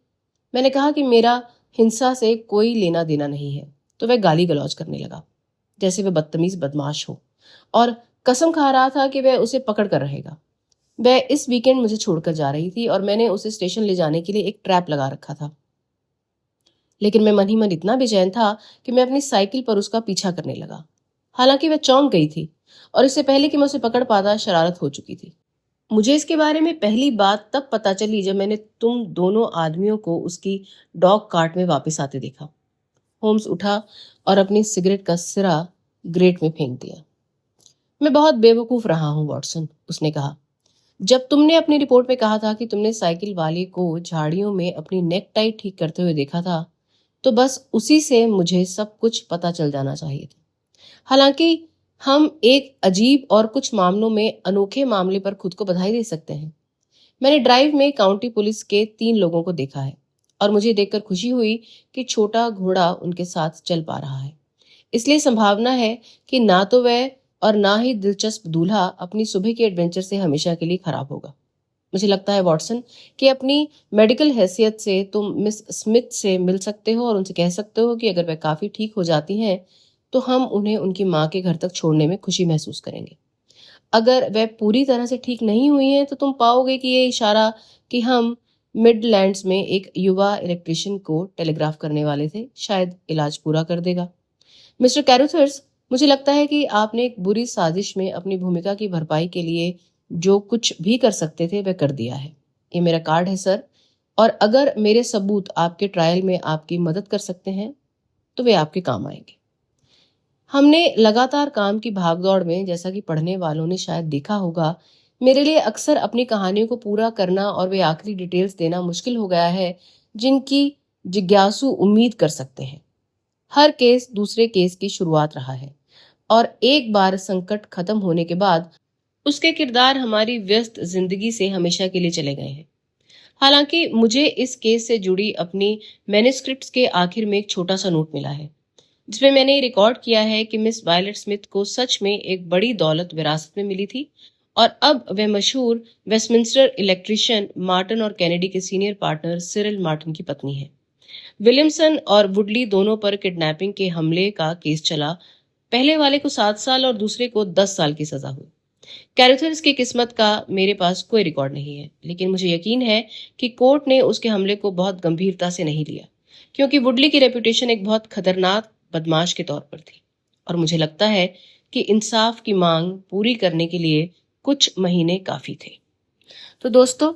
मैंने कहा कि मेरा हिंसा से कोई लेना देना नहीं है। तो वह गाली गलौज करने लगा, जैसे वह बदतमीज बदमाश हो, और कसम खा रहा था कि वह उसे पकड़ कर रहेगा। वह इस वीकेंड मुझे छोड़कर जा रही थी और मैंने उसे स्टेशन ले जाने के लिए एक ट्रैप लगा रखा था। लेकिन मैं मन ही मन इतना बेचैन था कि मैं अपनी साइकिल पर उसका पीछा करने लगा। हालांकि वह चौंक गई थी और इससे पहले कि मैं उसे पकड़ पाता शरारत हो चुकी थी। मुझे इसके बारे में पहली बात तब पता चली जब मैंने तुम दोनों आदमियों को उसकी डॉग कार्ट में वापस आते देखा। होम्स उठा और अपनी सिगरेट का सिरा ग्रेट में फेंक दिया। मैं बहुत बेवकूफ रहा हूं वॉटसन, उसने कहा। जब तुमने अपनी रिपोर्ट में कहा था कि तुमने साइकिल वाले को झाड़ियों में अपनी नेक टाई ठीक करते हुए देखा था, तो बस उसी से मुझे सब कुछ पता चल जाना चाहिए था। हालांकि हम एक अजीब और कुछ मामलों में अनोखे मामले पर खुद को बधाई दे सकते हैं। मैंने ड्राइव में काउंटी पुलिस के 3 लोगों को देखा है और मुझे देखकर खुशी हुई कि छोटा घोड़ा उनके साथ चल पा रहा है। इसलिए संभावना है कि ना तो वह और ना ही दिलचस्प दूल्हा अपनी सुबह के एडवेंचर से हमेशा के लिए खराब होगा। मुझे लगता है वॉटसन कि अपनी मेडिकल हैसियत से तुम मिस स्मिथ से मिल सकते हो और उनसे कह सकते हो कि अगर वह काफी ठीक हो जाती हैं तो हम उन्हें उनकी माँ के घर तक छोड़ने में खुशी महसूस करेंगे। अगर वह पूरी तरह से ठीक नहीं हुई हैं तो तुम पाओगे कि ये इशारा कि हम मिडलैंड्स में एक युवा इलेक्ट्रिशियन को टेलीग्राफ करने वाले थे शायद इलाज पूरा कर देगा। मिस्टर कैरुथर्स, मुझे लगता है कि आपने एक बुरी साजिश में अपनी भूमिका की भरपाई के लिए जो कुछ भी कर सकते थे वह कर दिया है। ये मेरा कार्ड है सर, और अगर मेरे सबूत आपके ट्रायल में आपकी मदद कर सकते हैं तो वे आपके काम आएंगे। हमने लगातार काम की भागदौड़ में, जैसा कि पढ़ने वालों ने शायद देखा होगा, मेरे लिए अक्सर अपनी कहानियों को पूरा करना और वे आखिरी डिटेल्स देना मुश्किल हो गया है जिनकी जिज्ञासु उम्मीद कर सकते हैं। हर केस दूसरे केस की शुरुआत रहा है और एक बार संकट खत्म होने के बाद उसके किरदार हमारी व्यस्त जिंदगी से हमेशा के लिए चले गए हैं। हालांकि मुझे इस केस से जुड़ी अपनी मैन्युस्क्रिप्ट्स के आखिर में एक छोटा सा नोट मिला है जिसमें मैंने रिकॉर्ड किया है कि मिस वायलेट स्मिथ को सच में एक बड़ी दौलत विरासत में मिली थी और अब वह मशहूर वेस्टमिंस्टर इलेक्ट्रिशियन मार्टिन और कैनेडी के सीनियर पार्टनर सिरिल मार्टिन की पत्नी है। विलियमसन और वुडली दोनों पर किडनैपिंग के हमले का केस चला। पहले वाले को 7 साल और दूसरे को 10 साल की सजा हुई। कैरुथर्स की किस्मत का मेरे पास कोई रिकॉर्ड नहीं है, लेकिन मुझे यकीन है कि कोर्ट ने उसके हमले को बहुत गंभीरता से नहीं लिया, क्योंकि वुडली की रेपुटेशन एक बहुत खतरनाक बदमाश के तौर पर थी और मुझे लगता है कि इंसाफ की मांग पूरी करने के लिए कुछ महीने काफी थे। तो दोस्तों,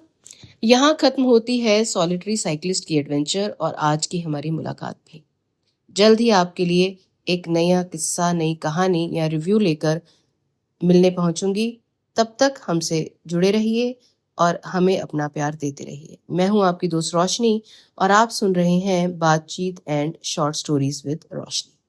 यहाँ खत्म होती है सॉलिटरी साइकिलिस्ट की एडवेंचर और आज की हमारी मुलाकात भी। जल्द ही आपके लिए एक नया किस्सा, नई कहानी या रिव्यू लेकर मिलने पहुंचूंगी। तब तक हमसे जुड़े रहिए और हमें अपना प्यार देते रहिए। मैं हूं आपकी दोस्त रोशनी और आप सुन रहे हैं बातचीत and short stories with Roshni.